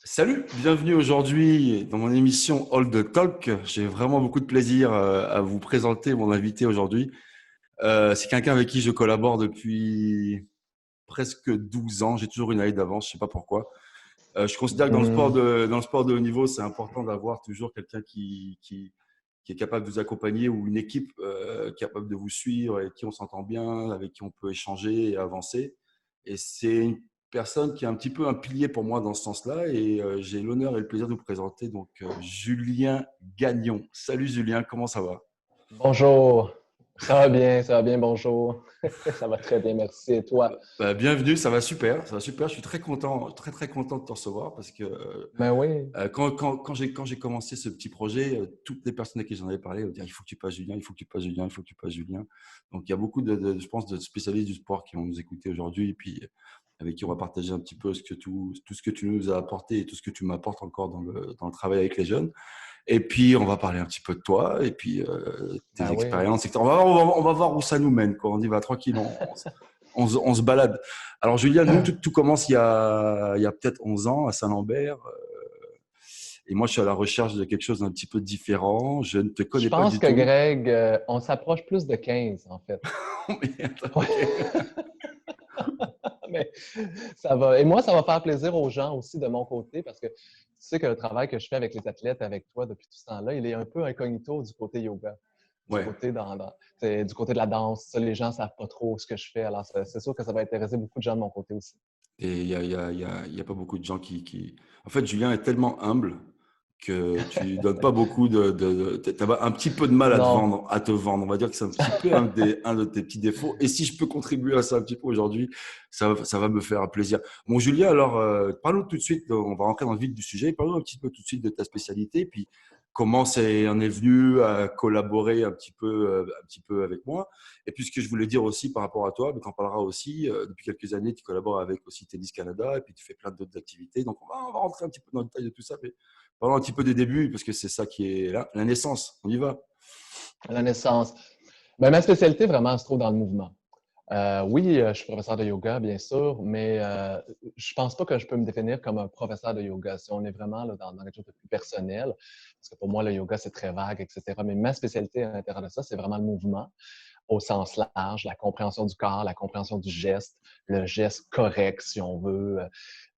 Salut, bienvenue aujourd'hui dans mon émission All the Talk. J'ai vraiment beaucoup de plaisir à vous présenter mon invité aujourd'hui. C'est quelqu'un avec qui je collabore depuis presque 12 ans. J'ai toujours une année d'avance, je sais pas pourquoi. Je considère que Hmm. dans le sport de haut niveau, c'est important d'avoir toujours quelqu'un qui est capable de vous accompagner ou une équipe capable de vous suivre, avec qui on s'entend bien, avec qui on peut échanger et avancer. Et c'est une personne qui est un petit peu un pilier pour moi dans ce sens-là. Et j'ai l'honneur et le plaisir de vous présenter donc Julien Gagnon. Salut Julien, comment ça va? Bonjour. Ça va bien, bonjour. Ça va très bien, merci. Et toi? Bah, bienvenue, ça va super, ça va super. Je suis très content, très très content de te recevoir parce que Ben oui. quand j'ai commencé ce petit projet, toutes les personnes à qui j'en avais parlé ont dit il faut que tu passes Julien, il faut que tu passes Julien, il faut que tu passes Julien. Donc il y a beaucoup je pense, de spécialistes du sport qui vont nous écouter aujourd'hui et puis avec qui on va partager un petit peu tout ce que tu nous as apporté et tout ce que tu m'apportes encore dans le travail avec les jeunes. Et puis on va parler un petit peu de toi et puis tes Ben oui. expériences, etc. On va voir où ça nous mène, quoi. On y va tranquille, on se balade. Alors, Julien, nous, tout commence il y a peut-être 11 ans à Saint-Lambert. Et moi, je suis à la recherche de quelque chose d'un petit peu différent. Je ne te Je connais pas pense du que tout. Greg, on s'approche plus de 15, en fait. Ouais. Ok. Mais ça va. Et moi, ça va faire plaisir aux gens aussi de mon côté parce que tu sais que le travail que je fais avec les athlètes, avec toi depuis tout ce temps-là, il est un peu incognito du côté yoga. Du Ouais. côté, du côté de la danse. Ça, les gens ne savent pas trop ce que je fais. Alors, c'est sûr que ça va intéresser beaucoup de gens de mon côté aussi. Et il y a pas beaucoup de gens En fait, Julien est tellement humble que tu donnes pas beaucoup t'as un petit peu de mal Non. à te vendre. On va dire que c'est un petit peu un de tes petits défauts. Et si je peux contribuer à ça un petit peu aujourd'hui, ça va me faire un plaisir. Bon, Julien, alors, parlons tout de suite, on va rentrer dans le vif du sujet. Parlons un petit peu tout de suite de ta spécialité, puis comment on est venu à collaborer un petit peu avec moi. Et puis, ce que je voulais dire aussi par rapport à toi, mais tu en parleras aussi, depuis quelques années, tu collabores avec aussi Tennis Canada et puis tu fais plein d'autres activités. Donc, on va rentrer un petit peu dans le détail de tout ça, mais parlons un petit peu des débuts, parce que c'est ça qui est là, la naissance. On y va. La naissance. Ben, ma spécialité, vraiment, se trouve dans le mouvement. Oui, je suis professeur de yoga, bien sûr, mais je pense pas que je peux me définir comme un professeur de yoga. Si on est vraiment là, dans quelque chose de plus personnel, parce que pour moi, le yoga, c'est très vague, etc. Mais ma spécialité à l'intérieur de ça, c'est vraiment le mouvement au sens large, la compréhension du corps, la compréhension du geste, le geste correct, si on veut.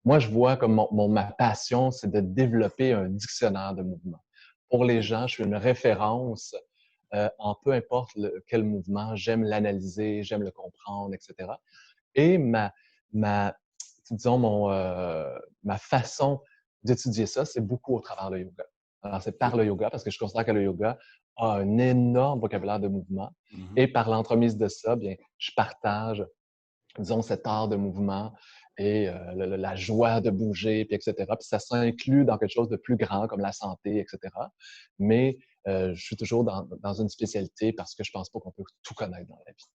Moi, je vois comme ma passion, c'est de développer un dictionnaire de mouvement. Pour les gens, je suis une référence en peu importe quel mouvement, j'aime l'analyser, j'aime le comprendre, etc. Et ma disons, ma façon d'étudier ça, c'est beaucoup au travers le yoga. Alors, c'est par Ok. le yoga, parce que je considère que le yoga a un énorme vocabulaire de mouvement. Et Mhm. par l'entremise de ça, bien, je partage, disons, cet art de mouvement et la joie de bouger, puis etc. Puis ça s'inclut dans quelque chose de plus grand, comme la santé, etc. Mais je suis toujours dans une spécialité parce que je pense pas qu'on peut tout connaître dans la vie.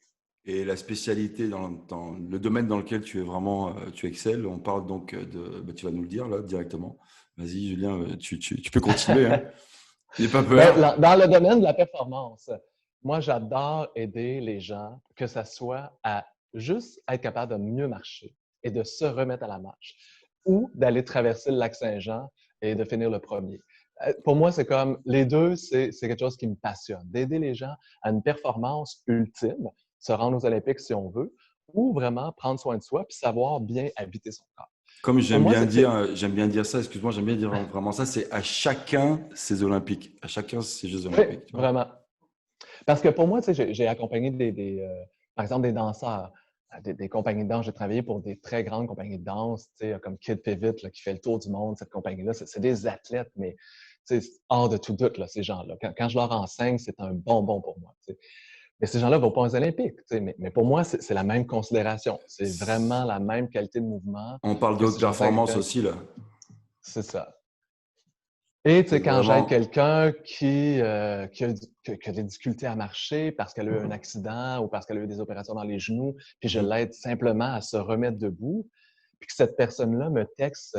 Et la spécialité dans le domaine dans lequel tu es vraiment, tu excelles, on parle donc bah, tu vas nous le dire là directement. Vas-y, Julien, tu peux continuer, hein. N'aie pas Ben, peur. dans le domaine de la performance, moi, j'adore aider les gens, que ce soit à juste être capable de mieux marcher et de se remettre à la marche, ou d'aller traverser le lac Saint-Jean et de finir le premier. Pour moi, c'est comme les deux, c'est quelque chose qui me passionne, d'aider les gens à une performance ultime, se rendre aux Olympiques si on veut, ou vraiment prendre soin de soi puis savoir bien habiter son corps. Comme Pour moi, j'aime bien dire ça, excuse-moi, j'aime bien dire vraiment ça, c'est à chacun ses Olympiques, à chacun ses Jeux oui, Olympiques, tu vois. vraiment. Parce que pour moi, tu sais, j'ai accompagné par exemple, des danseurs, des compagnies de danse. J'ai travaillé pour des très grandes compagnies de danse, tu sais, comme Kid Pivot, là, qui fait le tour du monde, cette compagnie-là. C'est des athlètes, mais tu sais, hors de tout doute, là, ces gens-là. Quand je leur enseigne, c'est un bonbon pour moi. Tu sais. Mais ces gens-là ne vont pas aux Olympiques. Tu sais, mais pour moi, c'est la même considération. C'est vraiment la même qualité de mouvement On parle de que haute si j'enseigne à performance quelqu'un. aussi, là. C'est ça. Et tu C'est sais, quand j'aide vraiment. quelqu'un qui a des difficultés à marcher parce qu'elle a eu un accident ou parce qu'elle a eu des opérations dans les genoux, puis je Mhm. l'aide simplement à se remettre debout, puis que cette personne-là me texte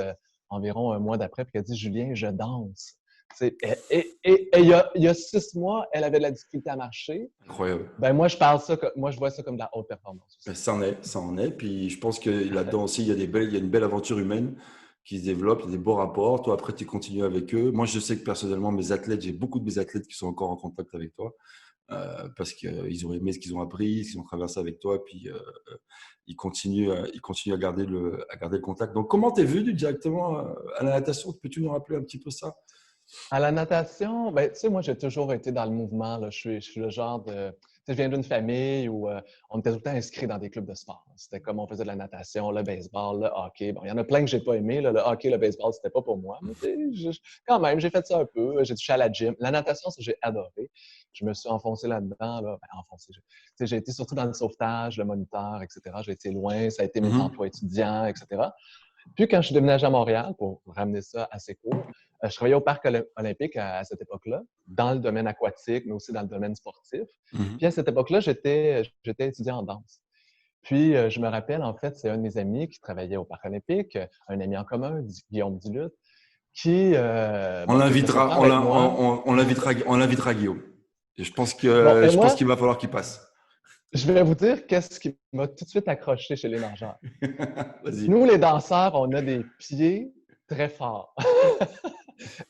environ un mois d'après, puis qu'elle dit Julien, je danse. Tu sais, et il y a 6 mois, elle avait de la difficulté à marcher. Incroyable. Ben moi, je vois ça comme de la haute performance Ben, aussi. ça en est. Puis je pense que là-dedans aussi, il y a une belle aventure humaine. qui se développent, il y a des beaux rapports. Toi, après, tu continues avec eux. Moi, je sais que personnellement, j'ai beaucoup de mes athlètes qui sont encore en contact avec toi parce qu'ils ont aimé ce qu'ils ont appris, ce qu'ils ont traversé avec toi, puis ils continuent à garder le contact. Donc, comment t'es venu directement à la natation? Peux-tu nous rappeler un petit peu ça? À la natation, ben, tu sais, moi, j'ai toujours été dans le mouvement, là. Je suis le genre de. Tu sais, je viens d'une famille où on était tout le temps inscrits dans des clubs de sport. C'était comme on faisait de la natation, le baseball, le hockey. Bon, il y en a plein que j'ai pas aimé, là. Le hockey, le baseball, c'était pas pour moi. Mais tu sais, quand même, j'ai fait ça un peu. J'ai touché à la gym. La natation, ça, j'ai adoré. Je me suis enfoncé là-dedans, là. Ben, enfoncé. Tu sais, j'ai été surtout dans le sauvetage, le moniteur, etc. J'ai été loin. Ça a été mes Mhm. emplois étudiants, etc. Puis quand je suis déménagé à Montréal, pour ramener ça assez court, je travaillais au Parc olympique à cette époque-là, dans le domaine aquatique, mais aussi dans le domaine sportif. Mhm. Puis à cette époque-là, j'étais étudiant en danse. Puis je me rappelle, en fait, c'est un de mes amis qui travaillait au Parc olympique, un ami en commun, Guillaume Duluth, qui, On bon, qui était l'invitera, sorti avec moi. on l'invitera, Guillaume. Et Bon, et je pense moi, qu'il va falloir qu'il passe. je vais vous dire qu'est-ce qui m'a tout de suite accroché chez les nageurs. Vas-y. Nous, les danseurs, on a des pieds très forts.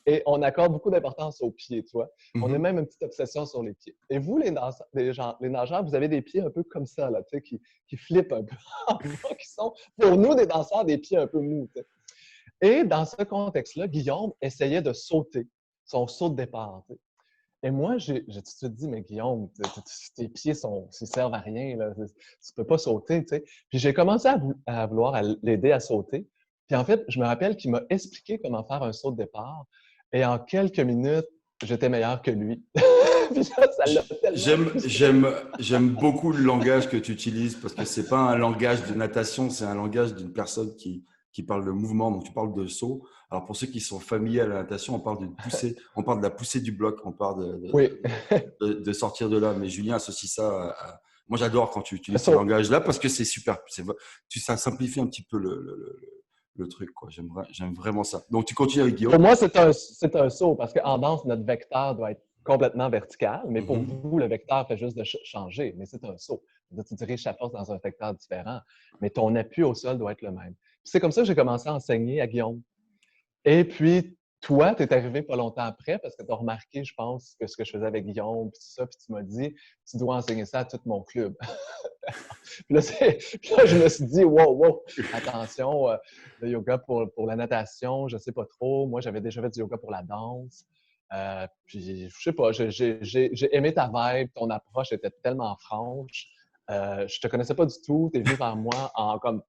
Et on accorde beaucoup d'importance aux pieds, tu vois. On a Mhm. même une petite obsession sur les pieds. Et vous, les nageurs, vous avez des pieds un peu comme ça, là, tu sais, qui flippent un peu en bas, qui sont, pour nous, des danseurs, des pieds un peu mous, tu sais. Et dans ce contexte-là, Guillaume essayait de sauter, son saut de départ, tu sais. Et moi, j'ai tout de suite dit, mais Guillaume, tes pieds ils servent à rien, là. Tu peux pas sauter, tu sais. Puis j'ai commencé à vouloir l'aider à sauter. Puis en fait, je me rappelle qu'il m'a expliqué comment faire un saut de départ. Et en quelques minutes, j'étais meilleur que lui. Puis ça l'a tellement J'aime, frustré. j'aime, j'aime beaucoup le langage que tu utilises parce que c'est pas un langage de natation, c'est un langage d'une personne qui parle de mouvement. Donc, tu parles de saut. Alors, pour ceux qui sont familiers à la natation, on parle d'une poussée, on parle de la poussée du bloc, on parle Oui. de sortir de là. Mais Julien associe ça moi, j'adore quand tu utilises ce Saut. langage-là parce que c'est super. Ça simplifie un petit peu le truc, quoi. J'aime vraiment ça. Donc, tu continues avec Pour Guillaume. moi, c'est un saut parce qu'en danse, notre vecteur doit être complètement vertical, mais pour Mhm. vous, le vecteur fait juste de changer, mais c'est un saut. Tu diriges ta force dans un vecteur différent, mais ton appui au sol doit être le même. C'est comme ça que j'ai commencé à enseigner à Guillaume. Et puis, toi, tu es arrivé pas longtemps après parce que tu as remarqué, je pense, que ce que je faisais avec Guillaume, puis tout ça, puis tu m'as dit, tu dois enseigner ça à tout mon club. Puis là, puis là, je me suis dit, wow, wow, attention, le yoga pour la natation, je sais pas trop. Moi, j'avais déjà fait du yoga pour la danse. Puis, je sais pas, j'ai aimé ta vibe, ton approche était tellement franche. Je te connaissais pas du tout. Tu es venu vers moi en comme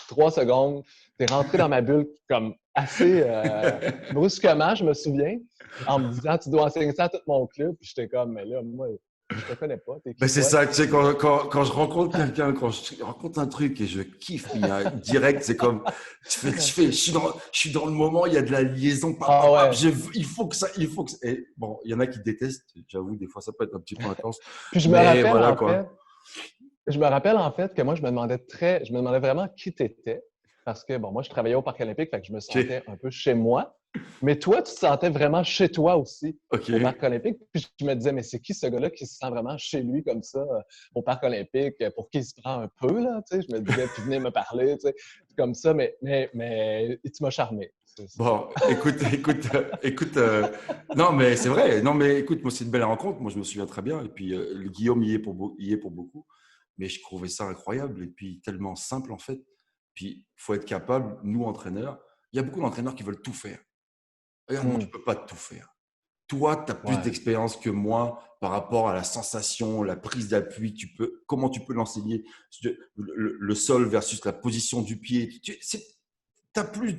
3 secondes. Tu es rentré dans ma bulle comme assez brusquement, je me souviens, en me disant, tu dois enseigner ça à tout mon club. Puis j'étais comme, mais là, moi, je te connais pas. T'es Ben qui, c'est toi? ça, tu sais, quand je rencontre quelqu'un, quand je rencontre un truc et je kiffe, mais il y a direct, c'est comme, je suis dans le moment, il y a de la liaison, Ah ouais. il faut que ça. Et bon, il y en a qui détestent, j'avoue, des fois ça peut être un petit peu intense, Puis mais voilà quoi. je me rappelle en fait que moi, je me demandais vraiment qui tu étais. Parce que, bon, moi, je travaillais au Parc olympique, fait que je me Ok, sentais un peu chez moi. Mais toi, tu te sentais vraiment chez toi aussi ok. au Parc olympique. Puis je me disais, mais c'est qui ce gars-là qui se sent vraiment chez lui comme ça au Parc olympique, pour qui il se prend un peu, là, tu sais? Je me disais, puis venez me parler, tu sais, comme ça. Mais tu m'as charmé. C'est ça. Bon, écoute, non mais c'est vrai, non mais écoute, moi c'est une belle rencontre, moi je me souviens très bien, et puis le Guillaume y est pour beaucoup, mais je trouvais ça incroyable, et puis tellement simple en fait, puis il faut être capable, nous entraîneurs, il y a beaucoup d'entraîneurs qui veulent tout faire. Regarde, moi je Hmm. peux pas tout faire. Toi, tu as plus Ouais. d'expérience que moi par rapport à la sensation, la prise d'appui, comment tu peux l'enseigner, le sol versus la position du pied, t'as plus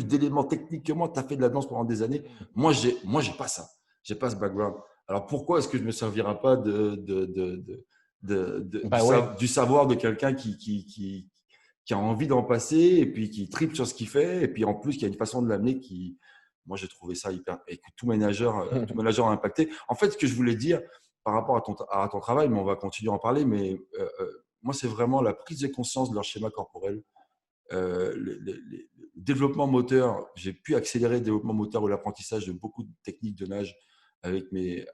d'éléments techniques que moi. Tu as fait de la danse pendant des années. Hmm. Moi, j'ai pas ça. J'ai pas ce background. Alors, pourquoi est-ce que je me servirai pas Ben oui. du savoir de quelqu'un qui a envie d'en passer et puis qui tripe sur ce qu'il fait et puis en plus, qui a une façon de l'amener moi, j'ai trouvé ça hyper, et que tout manager a impacté. En fait, ce que je voulais dire par rapport à ton travail, mais on va continuer à en parler, mais moi, c'est vraiment la prise de conscience de leur schéma corporel, le développement moteur. J'ai pu accélérer le développement moteur ou l'apprentissage de beaucoup de techniques de nage mes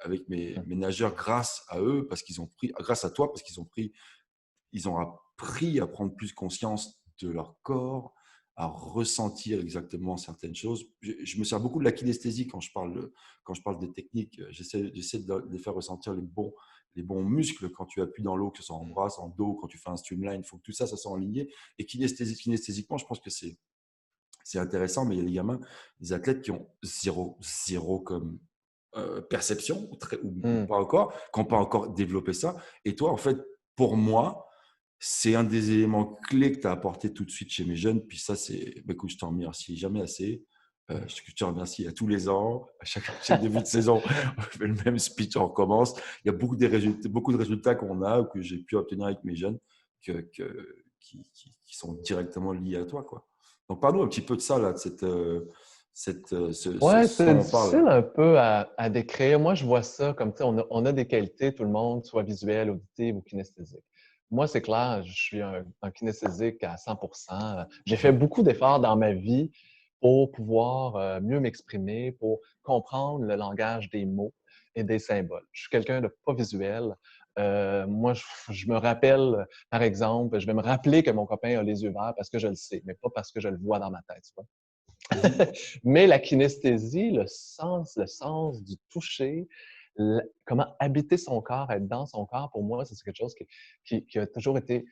nageurs grâce à eux, grâce à toi, parce ils ont appris à prendre plus conscience de leur corps, à ressentir exactement certaines choses. Je me sers beaucoup de la kinesthésie quand je parle des techniques. J'essaie de les faire ressentir les bons muscles quand tu appuies dans l'eau, que ce soit en bras, en dos, quand tu fais un streamline. Il faut que tout ça, ça soit aligné. Et kinesthésiquement, je pense que c'est intéressant, mais il y a des gamins, des athlètes qui ont zéro comme perception, ou Mmh. pas encore, qui n'ont pas encore développé ça. Et toi, en fait, pour moi, c'est un des éléments clés que tu as apporté tout de suite chez mes jeunes. Puis ça, c'est, bah, écoute, je t'en remercie jamais assez. Je te remercie à tous les ans. À chaque début de saison, on fait le même speech, on recommence. Il y a beaucoup de résultats qu'on a ou que j'ai pu obtenir avec mes jeunes qui sont directement liés à toi, quoi. Donc, parle-nous un petit peu de ça, là, de Ouais, ce c'est dont on parle, difficile là. un peu à décrire. Moi, je vois ça comme, tu sais, on a des qualités, tout le monde, soit visuel, auditive ou kinesthésique. Moi, c'est clair, je suis un kinesthésique à 100%. J'ai fait beaucoup d'efforts dans ma vie pour pouvoir mieux m'exprimer, pour comprendre le langage des mots et des symboles. Je suis quelqu'un de pas visuel. Moi, je me rappelle, par exemple, je vais me rappeler que mon copain a les yeux verts parce que je le sais, mais pas parce que je le vois dans ma tête, tu vois. Mhm. Mais la kinesthésie, le sens du toucher, comment habiter son corps, être dans son corps, pour moi, ça, c'est quelque chose qui a toujours été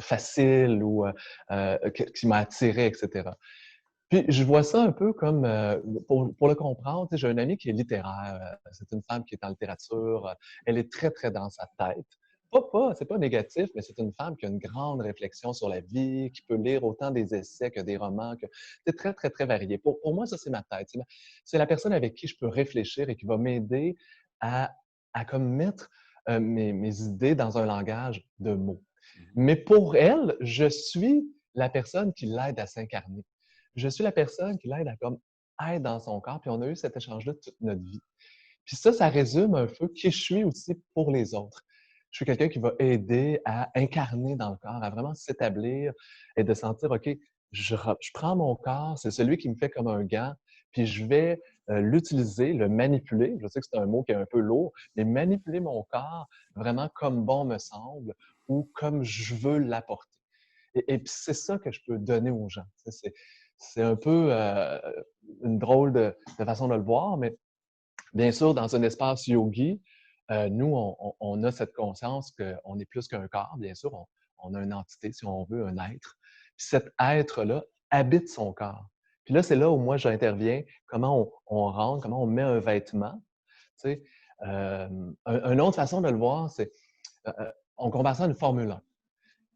facile ou qui m'a attiré, etc. Puis, je vois ça un peu comme, pour le comprendre, tu sais, j'ai une amie qui est littéraire. C'est une femme qui est en littérature. Elle est très, très dans sa tête. C'est pas négatif, mais c'est une femme qui a une grande réflexion sur la vie, qui peut lire autant des essais que des romans, que c'est très, très, très varié. Pour moi, ça, c'est ma tête. C'est la personne avec qui je peux réfléchir et qui va m'aider à, à comme mettre mes idées dans un langage de mots. Mais pour elle, je suis la personne qui l'aide à s'incarner. Je suis la personne qui l'aide à comme être dans son corps, puis on a eu cet échange-là toute notre vie. Puis ça résume un peu qui je suis aussi pour les autres. Je suis quelqu'un qui va aider à incarner dans le corps, à vraiment s'établir et de sentir, OK, je prends mon corps, c'est celui qui me fait comme un gant, puis je vais l'utiliser, le manipuler. Je sais que c'est un mot qui est un peu lourd, mais manipuler mon corps vraiment comme bon me semble ou comme je veux l'apporter. Et puis c'est ça que je peux donner aux gens. C'est un peu une drôle de façon de le voir, mais bien sûr, dans un espace yogi, nous, on a cette conscience qu'on est plus qu'un corps, bien sûr, on a une entité, si on veut, un être. Puis cet être-là habite son corps. Puis là, c'est là où moi, j'interviens, comment on rentre, comment on met un vêtement. Tu sais, une autre façon de le voir, c'est, on compare ça à une Formule 1.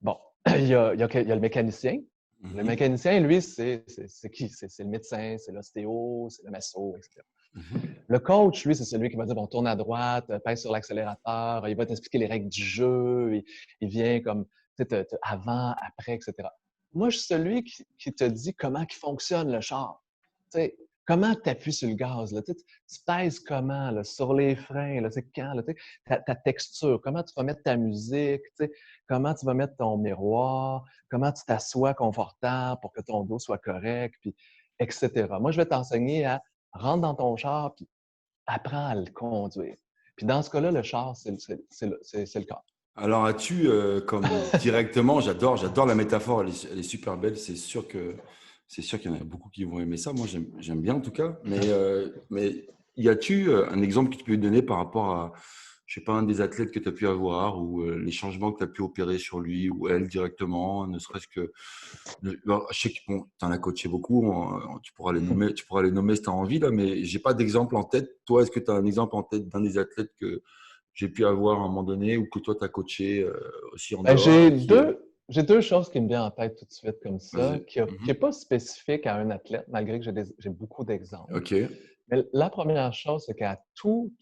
Bon, il y a le mécanicien. Le Mhm. mécanicien, lui, c'est qui? C'est le médecin, c'est l'ostéo, c'est le masso, etc. Mhm. Le coach, lui, c'est celui qui va dire, bon, tourne à droite, pèse sur l'accélérateur, il va t'expliquer les règles du jeu, il vient comme, tu sais, avant, après, etc. Moi, je suis celui qui te dit comment il fonctionne le char. Tu sais, comment tu appuies sur le gaz, là, tu pèses comment, là, sur les freins, là, tu sais, quand, là, tu sais, ta texture, comment tu vas mettre ta musique, tu sais, comment tu vas mettre ton miroir, comment tu t'assois confortable pour que ton dos soit correct, puis etc. Moi, je vais t'enseigner à rentrer dans ton char, puis apprends à le conduire. Puis dans ce cas-là, le char, c'est le corps. Alors, as-tu, comme directement, j'adore la métaphore, elle est super belle. C'est sûr qu'il y en a beaucoup qui vont aimer ça. Moi, j'aime bien en tout cas. Mais y a-tu un exemple que tu peux lui donner par rapport à, je sais pas, un des athlètes que tu as pu avoir ou les changements que tu as pu opérer sur lui ou elle directement, ne serait-ce que, bon, je sais que bon, tu en as coaché beaucoup, tu pourras les nommer si tu as envie là, mais j'ai pas d'exemple en tête. Toi, est-ce que tu as un exemple en tête d'un des athlètes que j'ai pu avoir à un moment donné ou que toi, tu as coaché aussi en Ben, dehors et qui… j'ai deux choses qui me viennent en tête tout de suite comme ça, Vas-y. qui est pas spécifique à un athlète, malgré que j'ai beaucoup d'exemples. Ok. Mais la première chose, c'est qu'à tous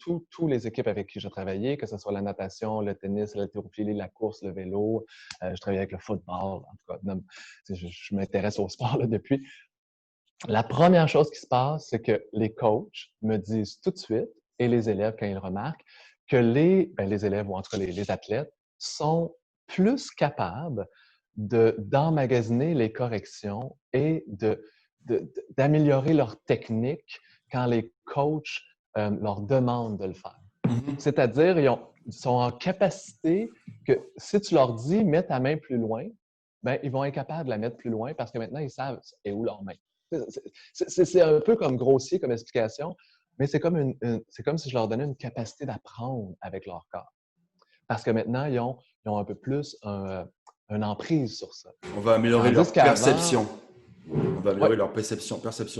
les équipes avec qui j'ai travaillé, que ce soit la natation, le tennis, l'haltérophilie, la course, le vélo, je travaillais avec le football, en tout cas, je m'intéresse au sport là, depuis. La première chose qui se passe, c'est que les coachs me disent tout de suite, et les élèves, quand ils remarquent, que les élèves, ou en tout cas les athlètes, sont plus capables d'emmagasiner les corrections et d'améliorer leur technique quand les coachs leur demandent de le faire. Mhm. C'est-à-dire, ils sont en capacité que si tu leur dis, mets ta main plus loin, ben, ils vont être capables de la mettre plus loin parce que maintenant, ils savent est où leur main. C'est un peu comme grossier comme explication, mais c'est comme, c'est comme si je leur donnais une capacité d'apprendre avec leur corps. Parce que maintenant, ils ont un peu plus une emprise sur ça. On va améliorer Tandis leur qu'avant, perception. On va ouais, améliorer leur perception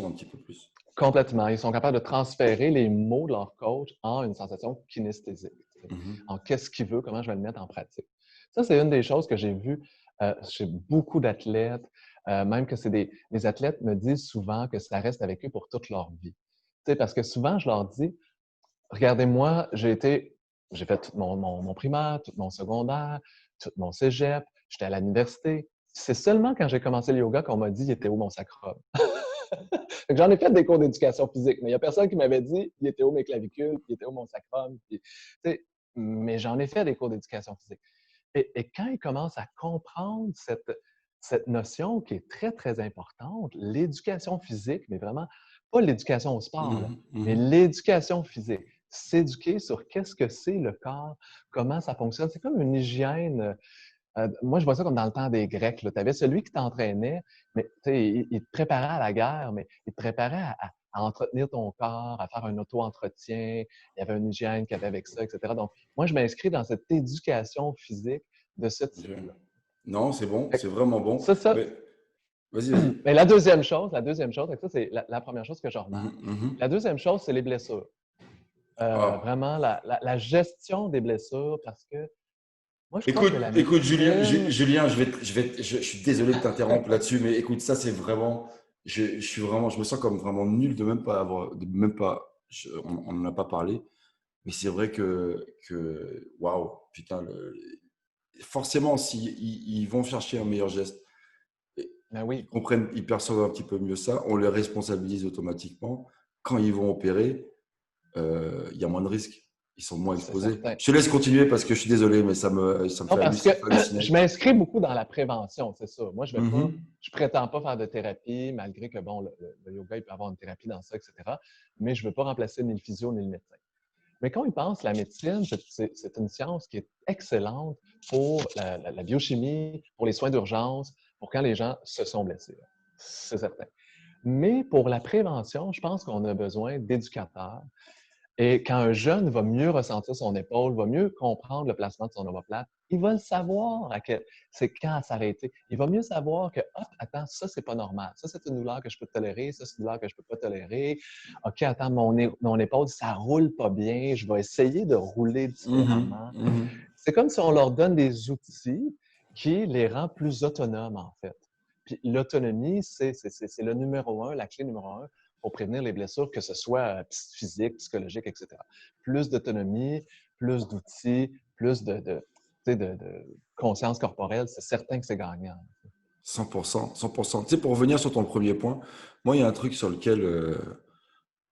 un petit peu plus. complètement. Ils sont capables de transférer les mots de leur coach en une sensation kinesthésique. Mhm. En qu'est-ce qu'il veut, comment je vais le mettre en pratique. Ça, c'est une des choses que j'ai vues chez beaucoup d'athlètes, même que les athlètes me disent souvent que ça reste avec eux pour toute leur vie. Tu sais, parce que souvent, je leur dis, regardez-moi, j'ai fait tout mon primaire, tout mon secondaire, tout mon cégep, j'étais à l'université. C'est seulement quand j'ai commencé le yoga qu'on m'a dit, il était où mon sacrum? J'en ai fait des cours d'éducation physique, mais il n'y a personne qui m'avait dit, il était où mes clavicules, il était où mon sacrum. Puis, mais j'en ai fait des cours d'éducation physique. Et quand ils commencent à comprendre cette notion qui est très, très importante, l'éducation physique, mais vraiment pas l'éducation au sport, là, Mhm. mais Mhm. l'éducation physique. S'éduquer sur qu'est-ce que c'est le corps, comment ça fonctionne. C'est comme une hygiène. Moi, je vois ça comme dans le temps des Grecs. Tu avais celui qui t'entraînait, mais il te préparait à la guerre, mais il te préparait à entretenir ton corps, à faire un auto-entretien. Il y avait une hygiène qu'il y avait avec ça, etc. Donc, moi, je m'inscris dans cette éducation physique de ce type-là. Non, c'est bon, c'est vraiment bon. Ça, ça. Mais vas-y, vas-y. Mais la deuxième chose, ça, c'est la première chose que je Mhm. remarque. Mhm. La deuxième chose, c'est les blessures. Ah. Vraiment, la gestion des blessures, parce que moi, je crois Écoute, que la écoute, Julien, médecine. Julien, je suis désolé de t'interrompre là-dessus, mais écoute, ça c'est vraiment, je me sens comme vraiment nul de même pas avoir, de même pas, on n'en a pas parlé, mais c'est vrai waouh, putain, forcément, si ils vont chercher un meilleur geste, Ben ils oui, comprennent, ils perçoivent un petit peu mieux ça, on les responsabilise automatiquement. Quand ils vont opérer, il y a moins de risques. Ils sont moins c'est exposés. certain. Je te laisse continuer parce que je suis désolé, mais ça me Non, fait parce que halluciner. je m'inscris beaucoup dans la prévention, c'est ça. Moi, Mhm. je prétends pas faire de thérapie, malgré que, bon, le yoga, il peut avoir une thérapie dans ça, etc. Mais je veux pas remplacer ni le physio ni le médecin. Mais quand ils pensent, la médecine, c'est une science qui est excellente pour la biochimie, pour les soins d'urgence, pour quand les gens se sont blessés. C'est certain. Mais pour la prévention, je pense qu'on a besoin d'éducateurs. Et quand un jeune va mieux ressentir son épaule, va mieux comprendre le placement de son omoplate, il va le savoir c'est quand s'arrêter. Il va mieux savoir que, hop, attends, ça, c'est pas normal. Ça, c'est une douleur que je peux tolérer. Ça, c'est une douleur que je peux pas tolérer. OK, attends, mon épaule, ça roule pas bien. Je vais essayer de rouler Mhm. différemment. Mhm. C'est comme si on leur donne des outils qui les rend plus autonomes, en fait. Puis l'autonomie, c'est le numéro un, la clé numéro un pour prévenir les blessures, que ce soit physique, psychologique, etc. Plus d'autonomie, plus d'outils, plus de conscience corporelle, c'est certain que c'est gagnant. 100%, 100%. Tu sais, pour revenir sur ton premier point, moi, il y a un truc sur lequel,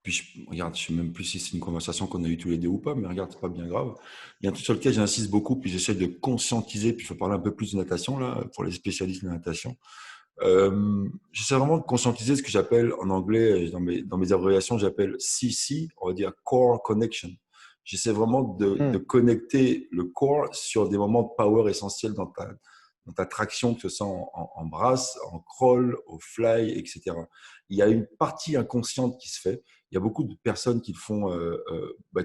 puis regarde, je sais même plus si c'est une conversation qu'on a eue tous les deux ou pas, mais regarde, c'est pas bien grave. Il y a un truc sur lequel j'insiste beaucoup, puis j'essaie de conscientiser, puis je vais parler un peu plus de natation, là, pour les spécialistes de la natation. J'essaie vraiment de conscientiser ce que j'appelle en anglais, dans mes abréviations, j'appelle CC, on va dire Core Connection. J'essaie vraiment de Hum, connecter le core sur des moments de power essentiels dans ta traction, que ce soit en brasse, en crawl, au fly, etc. Il y a une partie inconsciente qui se fait. Il y a beaucoup de personnes qui le font,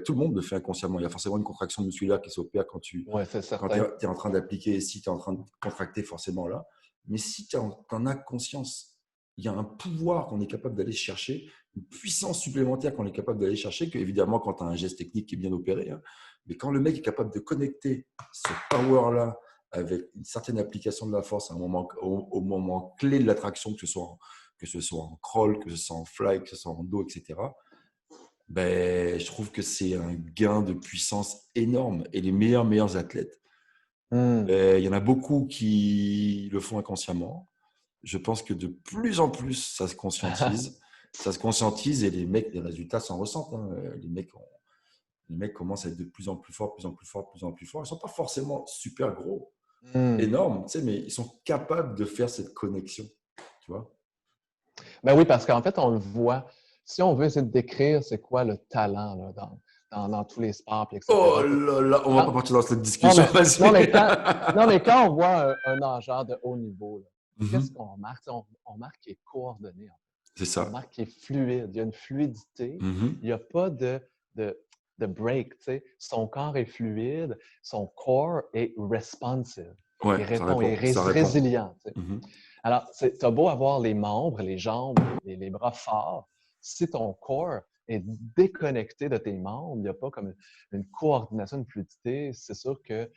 tout le monde le fait inconsciemment. Il y a forcément une contraction musculaire qui s'opère ouais, c'est quand certain. tu es en train d'appliquer, si tu es en train de contracter forcément là. Mais si tu en as conscience, il y a un pouvoir qu'on est capable d'aller chercher, une puissance supplémentaire qu'on est capable d'aller chercher, que évidemment quand tu as un geste technique qui est bien opéré, hein, mais quand le mec est capable de connecter ce power-là avec une certaine application de la force à un moment, au moment clé de l'attraction, que ce soit en crawl, que ce soit en fly, que ce soit en dos, etc., ben, je trouve que c'est un gain de puissance énorme. Et les meilleurs athlètes, Hum. ben, il y en a beaucoup qui le font inconsciemment. Je pense que de plus en plus, ça se conscientise. Ça se conscientise et les résultats s'en ressentent, hein. Les mecs commencent à être de plus en plus forts, de plus en plus forts, de plus en plus forts. Ils ne sont pas forcément super gros, Hum. énormes, tu sais, mais ils sont capables de faire cette connexion. Tu vois? Ben oui, parce qu'en fait, on le voit. Si on veut essayer de décrire c'est quoi le talent là, dans tous les sports, puis Oh etc. là là, on va pas Quand- partir dans cette non, discussion, vas-y. non, non, mais quand on voit un nageur de haut niveau, là, qu'est-ce Mhm. qu'on remarque? On remarque qu'il est coordonné. C'est On ça. remarque qu'il est fluide. Il y a une fluidité. Mhm. Il n'y a pas de, de break. Tu sais. Son corps est fluide. Son corps est responsive. Ouais, Il ça répond, il est répond, ça répond. résilient. Tu sais. Mhm. Alors, tu as beau avoir les membres, les jambes, les bras forts, si ton corps est déconnecté de tes membres, il n'y a pas comme une coordination, une fluidité, c'est sûr que...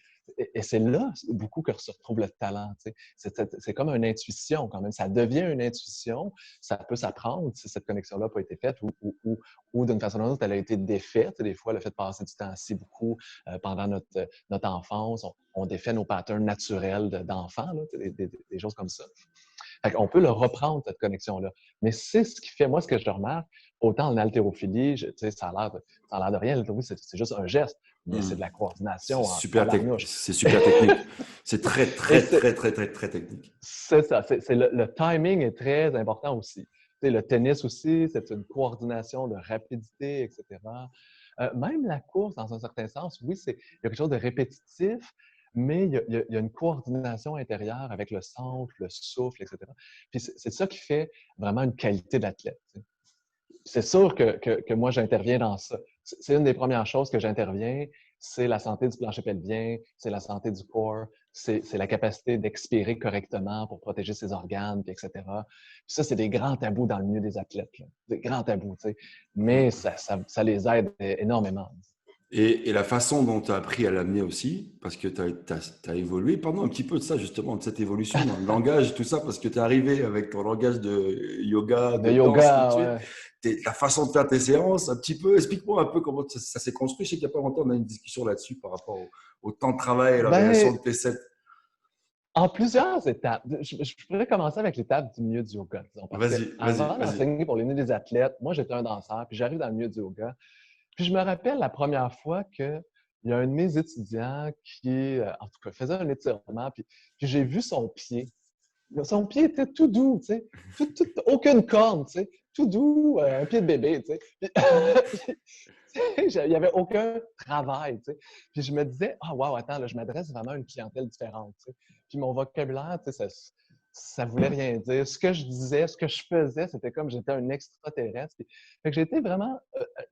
Et c'est là beaucoup que se retrouve le talent. Tu sais. C'est comme une intuition quand même. Ça devient une intuition. Ça peut s'apprendre si cette connexion-là n'a pas été faite ou d'une façon ou d'une autre, elle a été défaite. Des fois, le fait de passer du temps assis beaucoup pendant notre enfance, on défait nos patterns naturels d'enfants, des choses comme ça. On peut le reprendre, cette connexion-là. Mais c'est ce qui fait, moi, ce que je remarque, autant en haltérophilie, ça a l'air de rien, l'haltérophilie, c'est juste un geste, mais c'est de la coordination en tabarnouche. C'est super technique. C'est très, Et très, très, très, très, très technique. c'est ça, le timing est très important aussi. Le tennis aussi, c'est une coordination de rapidité, etc. Même la course, dans un certain sens, oui, il y a quelque chose de répétitif, mais il y a une coordination intérieure avec le centre, le souffle, etc. Puis c'est ça qui fait vraiment une qualité d'athlète. C'est sûr que moi, j'interviens dans ça. C'est une des premières choses que j'interviens, c'est la santé du plancher pelvien, c'est la santé du corps, c'est la capacité d'expirer correctement pour protéger ses organes, puis etc. Puis ça, c'est des grands tabous dans le milieu des athlètes, là. Des grands tabous, tu sais. Mais ça les aide énormément. Et la façon dont tu as appris à l'amener aussi, parce que tu as évolué, parlons un petit peu de ça justement, de cette évolution dans le langage, tout ça, parce que tu es arrivé avec ton langage de yoga, De de danse, ainsi de yoga, suite. ouais. La façon de faire tes séances, un petit peu, explique-moi un peu comment ça s'est construit. Je sais qu'il n'y a pas longtemps, on a eu une discussion là-dessus par rapport au temps de travail et l'organisation Ben, de tes sets. en plusieurs étapes. Je pourrais commencer avec l'étape du milieu du yoga, disons, parce que Vas-y, vas-y, avant vas-y. d'enseigner pour les milieux des athlètes, moi, j'étais un danseur, puis j'arrive dans le milieu du yoga. Puis je me rappelle la première fois qu'il y a un de mes étudiants qui, en tout cas, faisait un étirement, puis j'ai vu son pied. Son pied était tout doux, tu sais, aucune corne, tu sais, tout doux, un pied de bébé, tu sais. Puis, il n'y avait aucun travail, tu sais. Puis je me disais, ah, wow, attends, là, je m'adresse vraiment à une clientèle différente, tu sais. Puis mon vocabulaire, tu sais, ça voulait rien dire. Ce que je disais, ce que je faisais, c'était comme j'étais un extraterrestre. Puis, fait que j'ai été vraiment,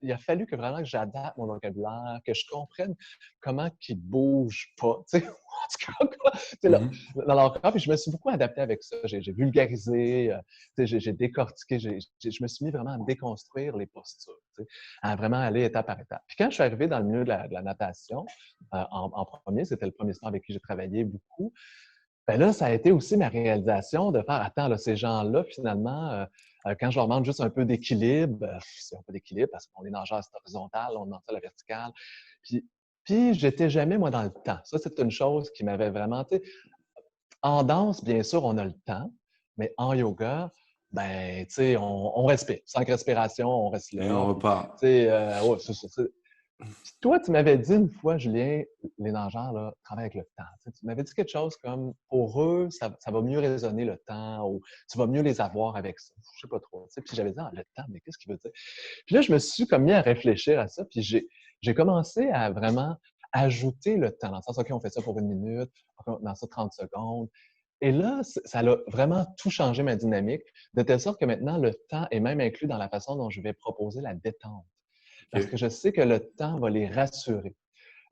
il a fallu que vraiment que j'adapte mon vocabulaire, que je comprenne comment qu'il bouge pas, tu sais. En tout cas, quoi, tu sais, là, Mhm. dans leur corps, puis je me suis beaucoup adapté avec ça. J'ai vulgarisé, j'ai décortiqué, je me suis mis vraiment à déconstruire les postures, à vraiment aller étape par étape. Puis quand je suis arrivé dans le milieu de la natation, en premier, c'était le premier sport avec qui j'ai travaillé beaucoup, ben là, ça a été aussi ma réalisation de faire, attends, là, ces gens-là, finalement, quand je leur demande juste un peu d'équilibre, c'est un peu d'équilibre parce qu'on est nageur horizontal, on demande ça à la verticale. Puis, puis j'étais jamais, moi, dans le temps. Ça, c'est une chose qui m'avait vraiment, tu sais, en danse, bien sûr, on a le temps, mais en yoga, ben, tu sais, on respire. Cinq respirations, on reste Et là. on Puis, tu repart. sais, ouais, puis toi, tu m'avais dit une fois, Julien, les nageurs là, travaillent avec le temps. Tu m'avais dit quelque chose comme, pour eux, ça va mieux résonner le temps ou tu vas mieux les avoir avec ça. Je sais pas trop. Puis j'avais dit, ah, le temps, mais qu'est-ce qu'il veut dire? Puis là, je me suis comme mis à réfléchir à ça, puis j'ai commencé à vraiment ajouter le temps. Dans le sens, OK, on fait ça pour 1 minute, dans ça 30 secondes. Et là, ça a vraiment tout changé ma dynamique, de telle sorte que maintenant, le temps est même inclus dans la façon dont je vais proposer la détente. Parce que Ok. je sais que le temps va les rassurer.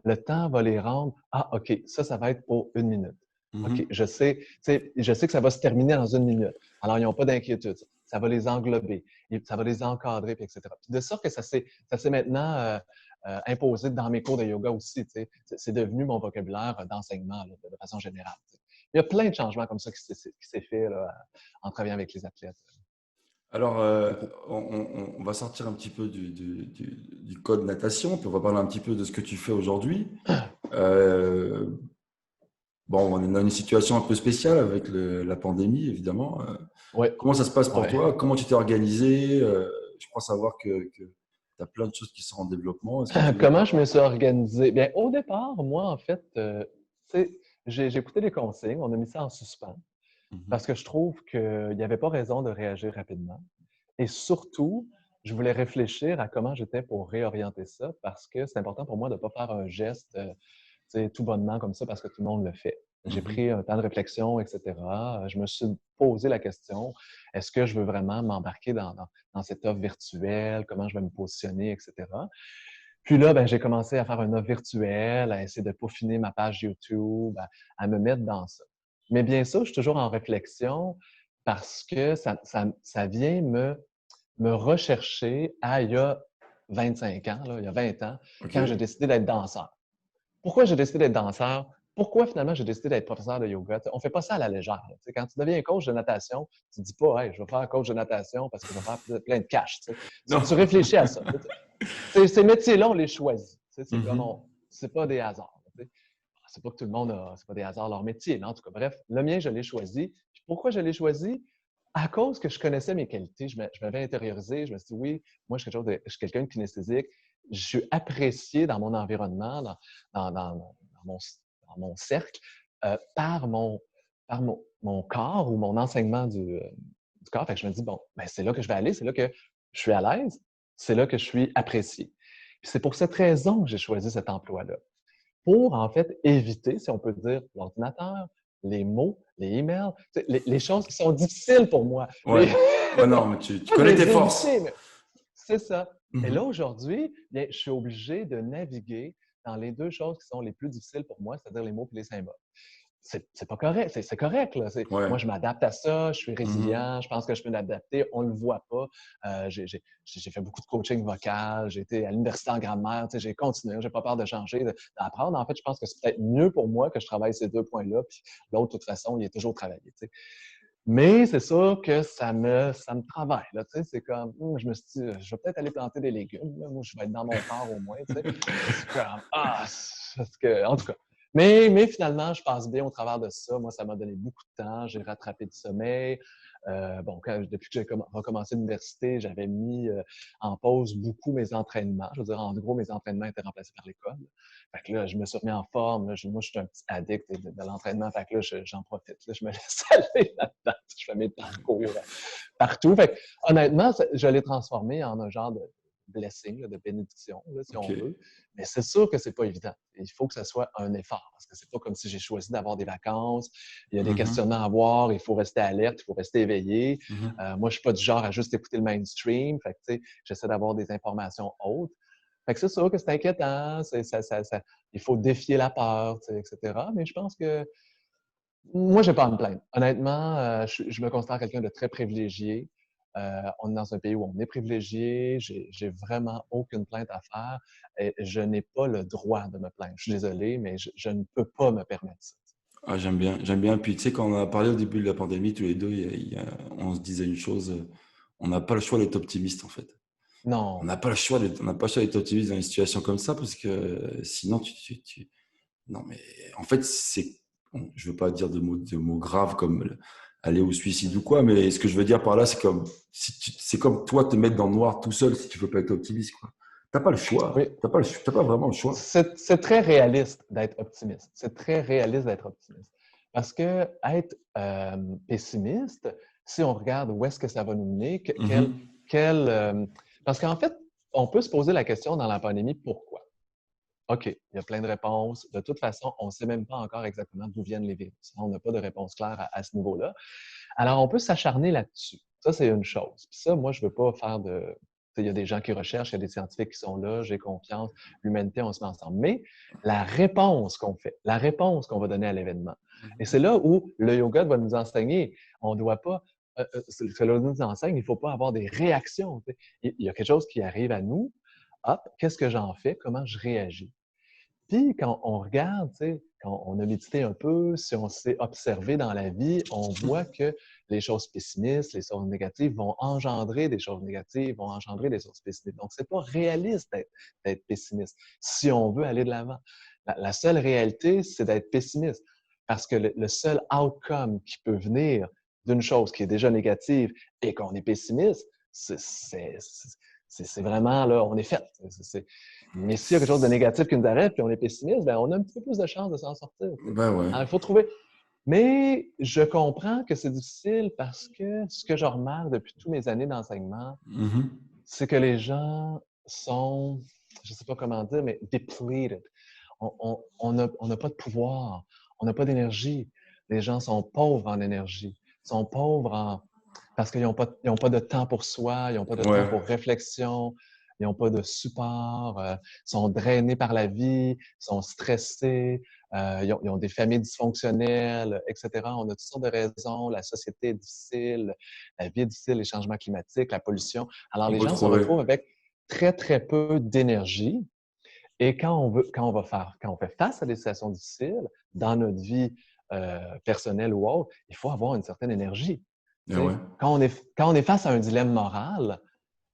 Le temps va les rendre, ah, OK, ça va être pour 1 minute. OK, Mhm. je sais que ça va se terminer dans 1 minute. Alors, ils n'ont pas d'inquiétude. Ça va les englober, ça va les encadrer, puis etc. Puis de sorte que ça s'est maintenant imposé dans mes cours de yoga aussi. C'est devenu mon vocabulaire d'enseignement de façon générale. Il y a plein de changements comme ça qui s'est fait là, en travaillant avec les athlètes. Alors, Beaucoup. on va sortir un petit peu du code natation, puis on va parler un petit peu de ce que tu fais aujourd'hui. Euh, bon, on est dans une situation un peu spéciale avec la pandémie, évidemment. Oui, Comment ça se passe pour oui. toi? Comment tu t'es organisé? Je crois savoir que tu as plein de choses qui sont en développement. Est-ce que tu veux Comment je me suis organisé? Bien, au départ, moi, en fait, tu sais, j'ai écouté les consignes, on a mis ça en suspens Mhm. parce que je trouve qu'il n'y avait pas raison de réagir rapidement. Et surtout, je voulais réfléchir à comment j'étais pour réorienter ça parce que c'est important pour moi de ne pas faire un geste tout bonnement comme ça parce que tout le monde le fait. J'ai Mhm. pris un temps de réflexion, etc. Je me suis posé la question, est-ce que je veux vraiment m'embarquer dans cette offre virtuelle? Comment je vais me positionner, etc. Puis là, ben, j'ai commencé à faire une offre virtuelle, à essayer de peaufiner ma page YouTube, à me mettre dans ça. Mais bien sûr, je suis toujours en réflexion parce que ça vient me rechercher il y a 25 ans, là, il y a 20 ans, quand j'ai OK. décidé d'être danseur. Pourquoi j'ai décidé d'être danseur? Pourquoi finalement j'ai décidé d'être professeur de yoga? On ne fait pas ça à la légère. Quand tu deviens coach de natation, tu ne dis pas hey, je vais faire coach de natation parce que je vais faire plein de cash. Tu Non. réfléchis à ça. Ces métiers-là, on les choisit. C'est comme Mhm. c'est pas des hasards. C'est pas que tout le monde a, c'est pas des hasards leur métier, mais en tout cas, bref, le mien, je l'ai choisi. Puis pourquoi je l'ai choisi? À cause que je connaissais mes qualités, je m'avais intériorisé, je me suis dit, oui, moi, je suis quelqu'un de kinesthésique, je suis apprécié dans mon environnement, dans mon cercle, par mon corps ou mon enseignement du corps. Fait que je me dis, bon, ben, c'est là que je vais aller, c'est là que je suis à l'aise, c'est là que je suis apprécié. Puis c'est pour cette raison que j'ai choisi cet emploi-là pour, en fait, éviter, si on peut dire, l'ordinateur, les mots, les emails, les choses qui sont difficiles pour moi. Ouais. Ouais, non, mais tu Pas de connais tes les forces. éviter, mais c'est ça. Et là, Mhm. aujourd'hui, bien, je suis obligé de naviguer dans les deux choses qui sont les plus difficiles pour moi, c'est-à-dire les mots et les symboles. C'est pas correct, c'est correct. Là. Ouais. Moi, je m'adapte à ça, je suis Mhm. résilient, je pense que je peux m'adapter, on le voit pas. J'ai fait beaucoup de coaching vocal, j'ai été à l'université en grammaire, j'ai continué, j'ai pas peur de changer, d'apprendre. En fait, je pense que c'est peut-être mieux pour moi que je travaille ces deux points-là, puis l'autre, de toute façon, il est toujours travaillé. T'sais. Mais c'est sûr que ça me travaille. Là, c'est comme, je me suis dit, je vais peut-être aller planter des légumes. Là. Moi, je vais être dans mon corps au moins. T'sais. C'est comme, parce que, en tout cas. Mais finalement, je passe bien au travers de ça. Moi, ça m'a donné beaucoup de temps. J'ai rattrapé du sommeil. Bon, depuis que j'ai recommencé l'université, j'avais mis en pause beaucoup mes entraînements. Je veux dire, en gros, mes entraînements étaient remplacés par l'école. Fait que là, je me suis remis en forme. Là. Moi, je suis un petit addict de l'entraînement. Fait que là, j'en profite. Là, je me laisse aller là-dedans. Je fais mes parcours partout. Fait que, honnêtement, je l'ai transformé en un genre de blessing, là, de bénédiction, là, si on OK. veut. Mais c'est sûr que c'est pas évident. Il faut que ce soit un effort parce que c'est pas comme si j'ai choisi d'avoir des vacances. Il y a des Mhm. questionnements à avoir. Il faut rester alerte. Il faut rester éveillé. Mhm. Moi, je suis pas du genre à juste écouter le mainstream. Fait que, tu sais, j'essaie d'avoir des informations autres. Fait que c'est sûr que c'est inquiétant. Il faut défier la peur, etc. Mais je pense que moi, j'ai pas à me plaindre. Honnêtement, je me considère quelqu'un de très privilégié. On est dans un pays où on est privilégié. J'ai vraiment aucune plainte à faire. Et je n'ai pas le droit de me plaindre. Je suis désolé, mais je ne peux pas me permettre ça. Ah, j'aime bien, j'aime bien. Puis tu sais, quand on a parlé au début de la pandémie, tous les deux, on se disait une chose, on n'a pas le choix d'être optimiste en fait. On Non. n'a pas le choix d'être, on n'a pas le choix d'être optimiste dans une situation comme ça parce que sinon non mais en fait c'est, bon, je veux pas dire de mots graves comme aller au suicide ou quoi, mais ce que je veux dire par là, c'est comme c'est comme toi te mettre dans le noir tout seul si tu veux pas être optimiste quoi. T'as pas le choix, Oui, t'as pas vraiment le choix. c'est très réaliste d'être optimiste. C'est très réaliste d'être optimiste. Parce que être pessimiste, si on regarde où est-ce que ça va nous mener, Mhm. quel, parce qu'en fait, on peut se poser la question dans la pandémie, pourquoi? OK, il y a plein de réponses. De toute façon, on ne sait même pas encore exactement d'où viennent les virus. On n'a pas de réponse claire à ce niveau-là. Alors, on peut s'acharner là-dessus. Ça, c'est une chose. Puis ça, moi, je ne veux pas faire de... Il y a des gens qui recherchent, il y a des scientifiques qui sont là, j'ai confiance, l'humanité, on se met ensemble. Mais la réponse qu'on fait, la réponse qu'on va donner à l'événement, et c'est là où le yoga va nous enseigner. On ne doit pas... ce que là nous enseigne, il ne faut pas avoir des réactions. Il y a quelque chose qui arrive à nous. Hop, qu'est-ce que j'en fais? Comment je réagis? Puis quand on regarde, tu sais, quand on a médité un peu, si on s'est observé dans la vie, on voit que les choses pessimistes, les choses négatives vont engendrer des choses négatives, vont engendrer des choses pessimistes. Donc, c'est pas réaliste d'être pessimiste si on veut aller de l'avant. La seule réalité, c'est d'être pessimiste parce que le seul outcome qui peut venir d'une chose qui est déjà négative et qu'on est pessimiste, c'est vraiment, là, on est fait. Mais s'il y a quelque chose de négatif qui nous arrête, puis on est pessimiste, ben on a un petit peu plus de chances de s'en sortir. Ben ouais. Alors, il faut trouver. Mais je comprends que c'est difficile parce que ce que je remarque depuis toutes mes années d'enseignement, Mhm. c'est que les gens sont, je ne sais pas comment dire, mais depleted. On n'a pas de pouvoir, on n'a pas d'énergie. Les gens sont pauvres en énergie, sont pauvres parce qu'ils n'ont pas de temps pour soi, ils n'ont pas de temps Ouais, pour réflexion, ils n'ont pas de support, sont drainés par la vie, sont stressés, ils ont des familles dysfonctionnelles, etc. On a toutes sortes de raisons. La société est difficile, la vie est difficile, les changements climatiques, la pollution. Alors, on les peut gens se trouver. retrouvent avec très, très peu d'énergie. Et quand on fait face à des situations difficiles dans notre vie personnelle ou autre, il faut avoir une certaine énergie. Et ouais. Quand on est face à un dilemme moral,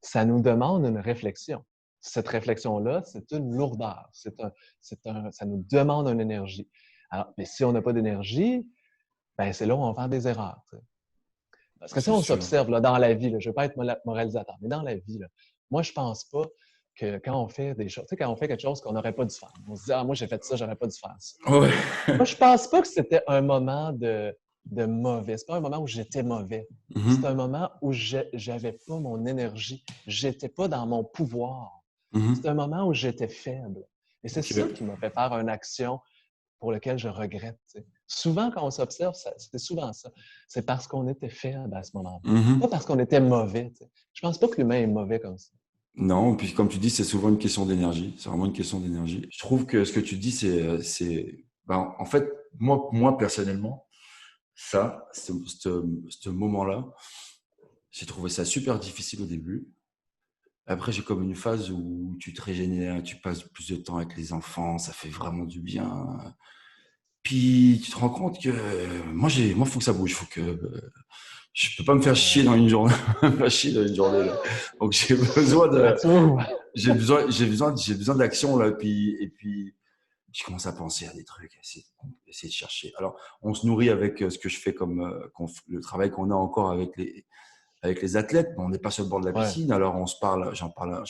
ça nous demande une réflexion. Cette réflexion-là, c'est une lourdeur. Ça nous demande une énergie. Alors, mais si on n'a pas d'énergie, ben c'est là où on va faire des erreurs. T'sais. Parce que si C'est on sûr. s'observe là, dans la vie, là, je ne veux pas être moralisateur, mais dans la vie, là, moi, je ne pense pas que quand on fait des choses, tu sais, quand on fait quelque chose qu'on n'aurait pas dû faire, on se dit, ah, moi, j'ai fait ça, j'aurais pas dû faire ça. Ouais. Moi, je ne pense pas que c'était un moment de mauvais. Ce n'est pas un moment où j'étais mauvais. C'est un Mhm. moment où je n'avais pas mon énergie. Je n'étais pas dans mon pouvoir. C'est Mhm. un moment où j'étais faible. Et c'est ça qui Ok. m'a fait faire une action pour laquelle je regrette. T'sais. Souvent, quand on s'observe, c'était souvent ça. C'est parce qu'on était faible à ce moment-là. Pas Mhm. parce qu'on était mauvais. T'sais. Je pense pas que l'humain est mauvais comme ça. Non, puis comme tu dis, c'est souvent une question d'énergie. C'est vraiment une question d'énergie. Je trouve que ce que tu dis, ben, en fait, moi personnellement, ce moment-là, j'ai trouvé ça super difficile au début. Après, j'ai comme une phase où tu te régénères, tu passes plus de temps avec les enfants, ça fait vraiment du bien. Puis tu te rends compte que moi, faut que ça bouge, faut que je peux pas me faire chier Ouais. dans une journée, me faire chier dans une journée là. Donc j'ai besoin Me de, retrouve. j'ai besoin d'action là. Et puis je commence à penser à des trucs, essayer de chercher. Alors on se nourrit avec ce que je fais comme le travail qu'on a encore avec les athlètes, mais on n'est pas sur le bord de la Ouais. piscine, alors on se parle, je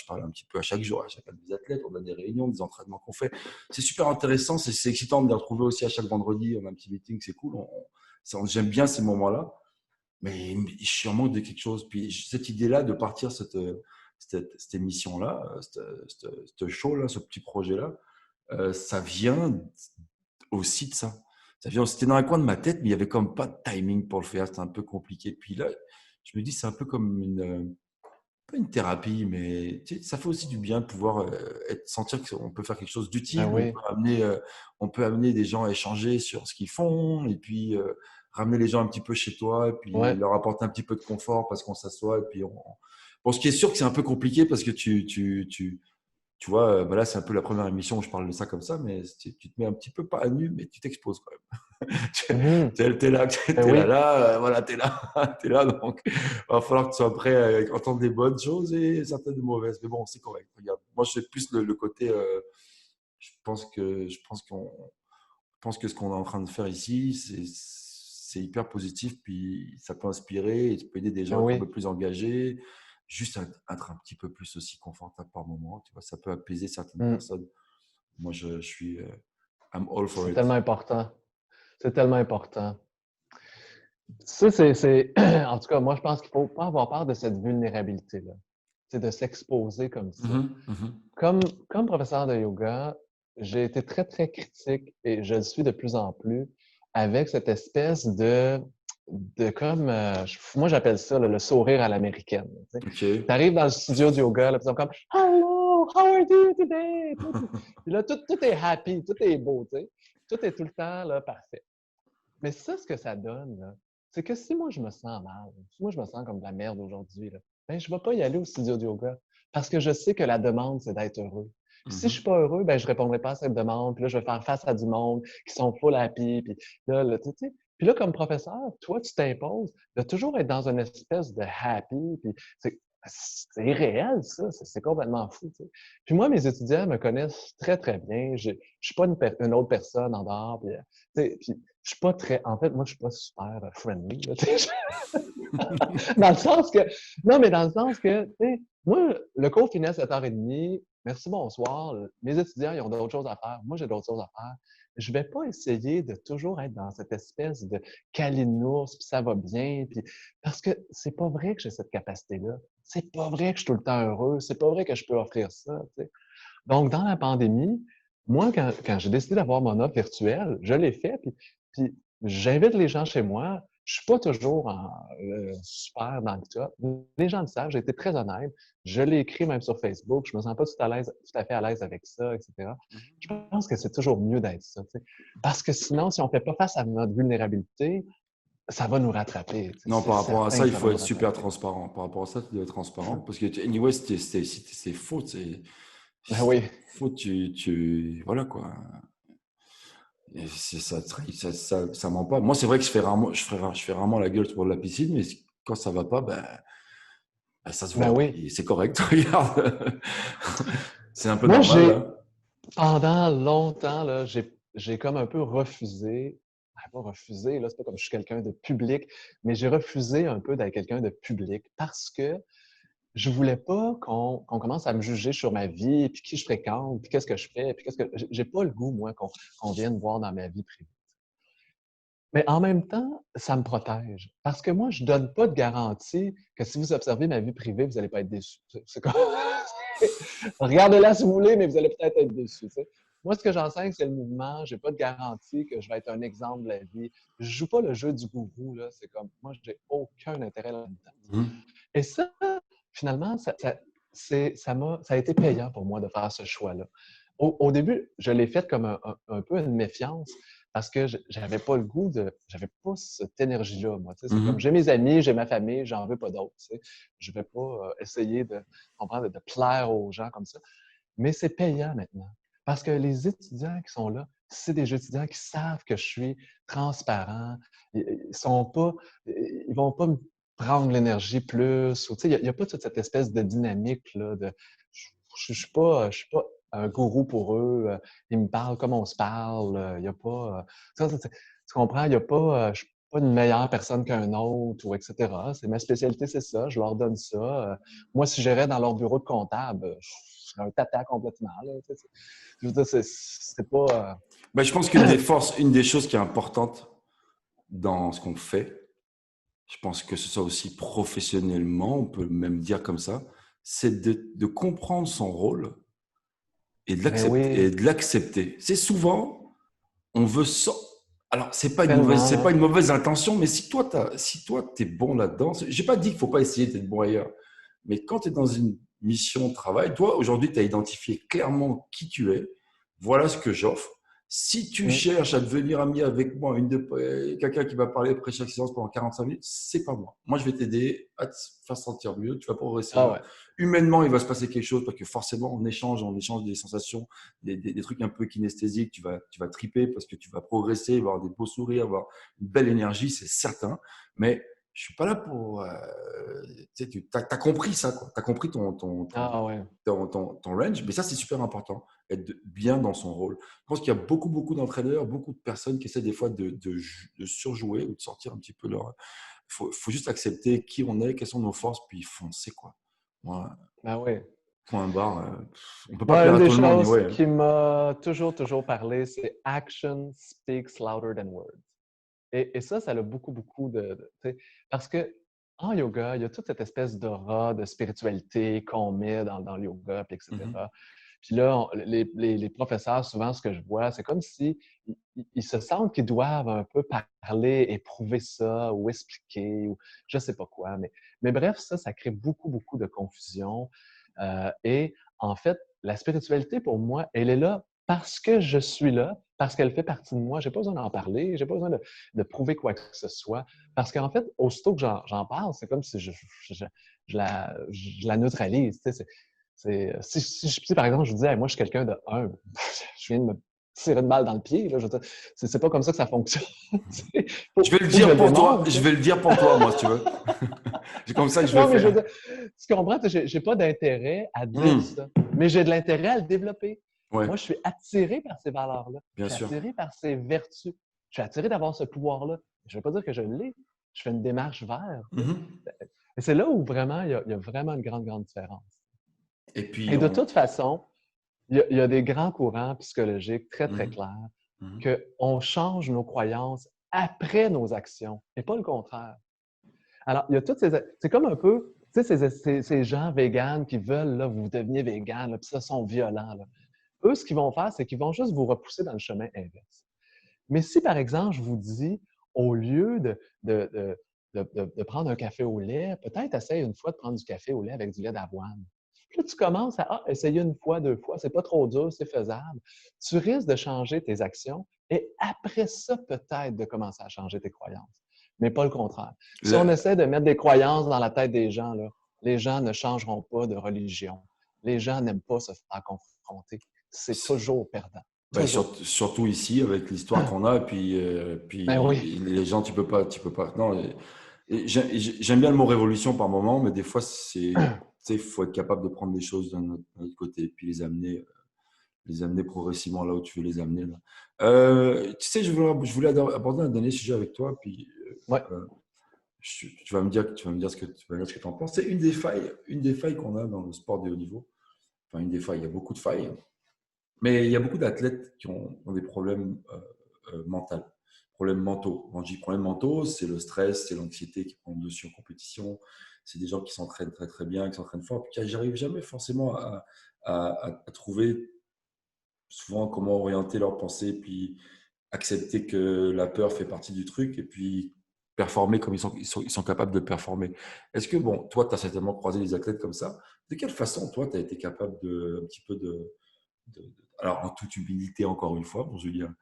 parle un petit peu à chaque jour, à chacun des athlètes, on a des réunions, des entraînements qu'on fait. C'est super intéressant, c'est excitant de les retrouver aussi à chaque vendredi, on a un petit meeting, c'est cool. J'aime bien ces moments-là, mais je suis en manque de quelque chose. Puis cette idée-là de partir cette émission-là, cette show-là, ce petit projet-là, ça vient aussi de ça. Ça vient, c'était dans un coin de ma tête, mais il y avait comme pas de timing pour le faire, c'était un peu compliqué. Puis là, je me dis, c'est un peu comme pas une thérapie, mais tu sais, ça fait aussi du bien de pouvoir sentir qu'on peut faire quelque chose Ben d'utile, oui. on peut amener des gens à échanger sur ce qu'ils font, et puis ramener les gens un petit peu chez toi, et puis Ouais. leur apporter un petit peu de confort parce qu'on s'assoit, et puis Bon, ce qui est sûr que c'est un peu compliqué parce que tu vois, là, c'est un peu la première émission où je parle de ça comme ça, mais tu te mets un petit peu pas à nu, mais tu t'exposes quand même. Mhm. T'es là, Ben oui. voilà, t'es là, t'es là, donc il va falloir que tu sois prêt à entendre des bonnes choses et certaines de mauvaises. Mais bon, c'est correct. Regarde, moi, c'est plus le côté. Je pense que ce qu'on est en train de faire ici, c'est hyper positif, puis ça peut inspirer et ça peut aider des Ben gens à être un oui. peu plus engagés, juste à être un petit peu plus aussi confortable par moment. Tu vois, ça peut apaiser certaines Mm. personnes. Moi, je suis, I'm all for C'est it. tellement important. C'est tellement important. Ça, en tout cas, moi, je pense qu'il ne faut pas avoir peur de cette vulnérabilité-là. C'est de s'exposer comme ça. Mhm, mhm. Comme, comme professeur de yoga, j'ai été très, très critique et je le suis de plus en plus avec cette espèce de comme, moi j'appelle ça là, le sourire à l'américaine. Tu Ok. arrives dans le studio de yoga, là, puis ils sont comme Hello, how are you today? Puis là, tout est happy, tout est beau, tu sais. Tout est tout le temps là, parfait. Mais ça, ce que ça donne, là, c'est que si moi je me sens mal, si moi je me sens comme de la merde aujourd'hui, là, ben, je ne vais pas y aller au studio de yoga parce que je sais que la demande, c'est d'être heureux. Puis si je ne suis Mhm. pas heureux, ben, je ne répondrai pas à cette demande. Puis là, je vais faire face à du monde qui sont full happy. Puis là, tu sais. Puis là, comme professeur, toi, tu t'imposes de toujours être dans une espèce de happy. Puis c'est irréel, ça. C'est complètement fou. Tu sais. Puis moi, mes étudiants me connaissent très, très bien. Je ne suis pas une autre personne en dehors. Puis, tu sais, puis je suis pas très. En fait, moi, je suis pas super friendly. Là, dans le sens que. Non, mais dans le sens que, tu sais, moi, le cours finit à 7h30. Merci, bonsoir. Mes étudiants, ils ont d'autres choses à faire. Moi, j'ai d'autres choses à faire. je vais pas essayer de toujours être dans cette espèce de câlinours, puis ça va bien, puis parce que c'est pas vrai que j'ai cette capacité-là. C'est pas vrai que je suis tout le temps heureux. C'est pas vrai que je peux offrir ça, tu sais. Donc, dans la pandémie, moi, quand j'ai décidé d'avoir mon offre virtuelle, je l'ai fait, puis j'invite les gens chez moi. Je suis pas toujours super dans le top. Les gens le savent, j'ai été très honnête. Je l'ai écrit même sur Facebook. Je me sens pas tout à fait à l'aise avec ça, etc. Je pense que c'est toujours mieux d'être ça, tu sais. Parce que sinon, si on fait pas face à notre vulnérabilité, ça va nous rattraper. Tu sais. Non, C'est par rapport à certain ça, que il ça va faut nous être super rattraper. transparent. Par rapport à ça, tu dois être transparent. Parce que, anyway, c'est faux. Ben C'est oui. faux, voilà quoi. Et ça ment pas. Moi, c'est vrai que je fais rarement la gueule sur la piscine, mais quand ça va pas, ben, ça se Ben voit. oui. Puis c'est correct, regarde. C'est un peu Moi, normal, là. pendant longtemps, là, j'ai comme un peu refusé, pas refusé, là, c'est pas comme je suis quelqu'un de public, mais j'ai refusé un peu d'être quelqu'un de public parce que je voulais pas qu'on commence à me juger sur ma vie, puis qui je fréquente, puis qu'est-ce que je fais, puis qu'est-ce que j'ai pas le goût, moi, qu'on vienne voir dans ma vie privée. Mais en même temps, ça me protège. Parce que moi, je donne pas de garantie que si vous observez ma vie privée, vous allez pas être déçu. C'est comme... Regardez-la si vous voulez, mais vous allez peut-être être déçu. Tu sais. Moi, ce que j'enseigne, c'est le mouvement. J'ai pas de garantie que je vais être un exemple de la vie. Je joue pas le jeu du gourou. Là. C'est comme, moi, j'ai aucun intérêt là-dedans. Mhm. Et ça, finalement, ça a été payant pour moi de faire ce choix-là. Au début, je l'ai fait comme un peu une méfiance parce que j'avais pas le goût j'avais pas cette énergie-là, moi. Tu sais, c'est comme, Mhm. j'ai mes amis, j'ai ma famille, j'en veux pas d'autres. Tu sais. Je vais pas essayer comprendre, de plaire aux gens comme ça. Mais c'est payant maintenant. Parce que les étudiants qui sont là, c'est des étudiants qui savent que je suis transparent. Ils vont pas me prendre l'énergie plus. Il n'y a pas toute cette espèce de dynamique là. Je suis pas un gourou pour eux. Ils me parlent comme on se parle. Il y a pas. Tu comprends? Il y a pas. Je suis pas une meilleure personne qu'un autre ou etc. C'est ma spécialité, c'est ça. Je leur donne ça. Moi, si j'irais dans leur bureau de comptable, je serais un tata complètement. Là, je veux dire, c'est pas. Ben, je pense qu'une des forces, une des choses qui est importante dans ce qu'on fait, je pense que ce soit aussi professionnellement, on peut même dire comme ça, c'est de comprendre son rôle et Ben oui, de l'accepter. C'est souvent, on veut ça. Alors, tellement, c'est pas là. une mauvaise intention, mais si toi, t'es bon là-dedans, j'ai pas dit qu'il faut pas essayer d'être bon ailleurs, mais quand tu es dans une mission de travail, toi, aujourd'hui, tu as identifié clairement qui tu es. Voilà ce que j'offre. Si tu Mm. cherches à devenir ami avec moi, quelqu'un qui va parler après chaque séance pendant 45 minutes, c'est pas moi. Moi, je vais t'aider à te faire sentir mieux. Tu vas progresser Ah là. ouais. Humainement, il va se passer quelque chose parce que forcément, on échange des sensations, des trucs un peu kinesthésiques. Tu vas triper parce que tu vas progresser, avoir des beaux sourires, avoir une belle énergie, c'est certain. Mais je suis pas là pour. Tu as compris ça, quoi. Tu as compris Ah ouais. ton range, mais ça, c'est super important, être bien dans son rôle. Je pense qu'il y a beaucoup d'entraîneurs, beaucoup de personnes qui essaient des fois de surjouer ou de sortir un petit peu leur. Faut juste accepter qui on est, quelles sont nos forces, puis foncer, quoi. Moi, Ben oui. point barre, on peut pas Moi, plaire une à des tout le monde, choses anyway. qui m'a toujours parlé, c'est action speaks louder than words. Et ça l'a beaucoup tu sais, parce que en yoga, il y a toute cette espèce d'aura de spiritualité qu'on met dans le yoga, puis Mhm. etc. Puis là, les professeurs, souvent, ce que je vois, c'est comme si ils se sentent qu'ils doivent un peu parler et prouver ça ou expliquer ou je sais pas quoi. Mais bref, ça crée beaucoup de confusion. Et en fait, la spiritualité, pour moi, elle est là parce que je suis là, parce qu'elle fait partie de moi. J'ai pas besoin d'en parler, j'ai pas besoin de prouver quoi que ce soit. Parce qu'en fait, aussitôt que j'en parle, c'est comme si je la neutralise. Tu sais, si, par exemple, je vous dis, hey, moi, je suis quelqu'un de humble, je viens de me tirer une balle dans le pied, là, c'est pas comme ça que ça fonctionne. Je vais le Faut que je dire le pour toi. démontre. Je vais le dire pour toi, moi, si tu veux. C'est comme ça que je vais Non, mais je veux faire. dire, tu comprends, j'ai pas d'intérêt à dire Hmm. ça, mais j'ai de l'intérêt à le développer. Ouais, Moi, je suis attiré par ces valeurs-là. bien Je suis sûr. attiré par ces vertus. Je suis attiré d'avoir ce pouvoir-là. Je ne veux pas dire que je l'ai. Je fais une démarche vers. Tu sais. Mhm. Et c'est là où vraiment, il y a vraiment une grande différence. Et puis, Et de toute façon, il y a des grands courants psychologiques très Mhm. clairs. Mhm. qu'on change nos croyances après nos actions et pas le contraire. Alors, il y a toutes ces. C'est comme un peu, tu sais, ces gens véganes qui veulent, là, vous deveniez végan, puis ça, sont violents. Là. Eux, ce qu'ils vont faire, c'est qu'ils vont juste vous repousser dans le chemin inverse. Mais si, par exemple, je vous dis, au lieu de prendre un café au lait, peut-être essaye une fois de prendre du café au lait avec du lait d'avoine. Puis là, tu commences à essayer une fois, deux fois, c'est pas trop dur, c'est faisable. Tu risques de changer tes actions et après ça, peut-être de commencer à changer tes croyances. Mais pas le contraire. Si on Là, essaie de mettre des croyances dans la tête des gens, là, les gens ne changeront pas de religion. Les gens n'aiment pas se faire confronter. C'est toujours perdant. ben, Toujours. surtout ici, avec l'histoire qu'on a, Ben oui. puis les gens, tu peux pas. Non, j'aime bien le mot révolution par moment, mais des fois, tu sais, faut être capable de prendre les choses d'un autre côté, et puis les amener progressivement là où tu veux les amener. Là. Tu sais, je voulais aborder un dernier sujet avec toi, puis Ouais. tu vas me dire, tu vas me dire ce que tu en penses. C'est une des failles qu'on a dans le sport de haut niveau. Enfin, une des failles, il y a beaucoup de failles. Mais il y a beaucoup d'athlètes qui ont des problèmes mentaux, problèmes mentaux. Quand je dis problèmes mentaux, c'est le stress, c'est l'anxiété qui prend le dessus en compétition. C'est des gens qui s'entraînent très très bien, qui s'entraînent fort, puis qui n'arrivent jamais forcément à trouver souvent comment orienter leurs pensées, puis accepter que la peur fait partie du truc, et puis performer comme ils sont capables de performer. Est-ce que, bon, toi, tu as certainement croisé des athlètes comme ça. De quelle façon, toi, tu as été capable un petit peu alors, en toute humilité, encore une fois, bon Julien,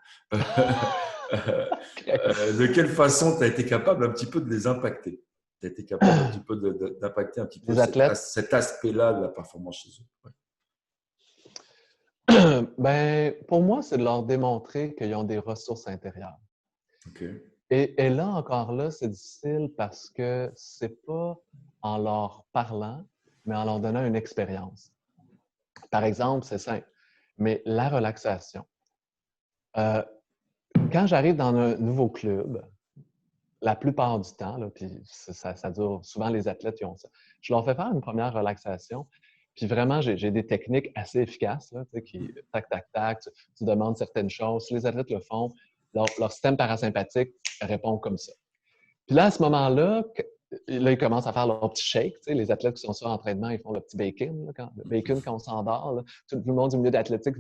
de quelle façon tu as été capable un petit peu de les impacter? Tu as été capable un petit peu d'impacter un petit peu Les athlètes, cet aspect-là de la performance chez eux. Ouais. ben, pour moi, c'est de leur démontrer qu'ils ont des ressources intérieures. Ok. Et là, encore là, c'est difficile parce que c'est pas en leur parlant, mais en leur donnant une expérience. Par exemple, c'est simple, mais la relaxation. Euh, Quand j'arrive dans un nouveau club, la plupart du temps, là, puis ça dure, souvent les athlètes qui ont ça, je leur fais faire une première relaxation, puis vraiment, j'ai des techniques assez efficaces, là, qui, tac, tac, tac, tu demandes certaines choses. Si les athlètes le font, leur système parasympathique répond comme ça. Puis là, à ce moment-là, là, ils commencent à faire leur petit shake. Les athlètes qui sont sur l'entraînement, ils font le petit bacon. Là, le bacon, quand on s'endort, là, tout le monde du milieu d'athlétique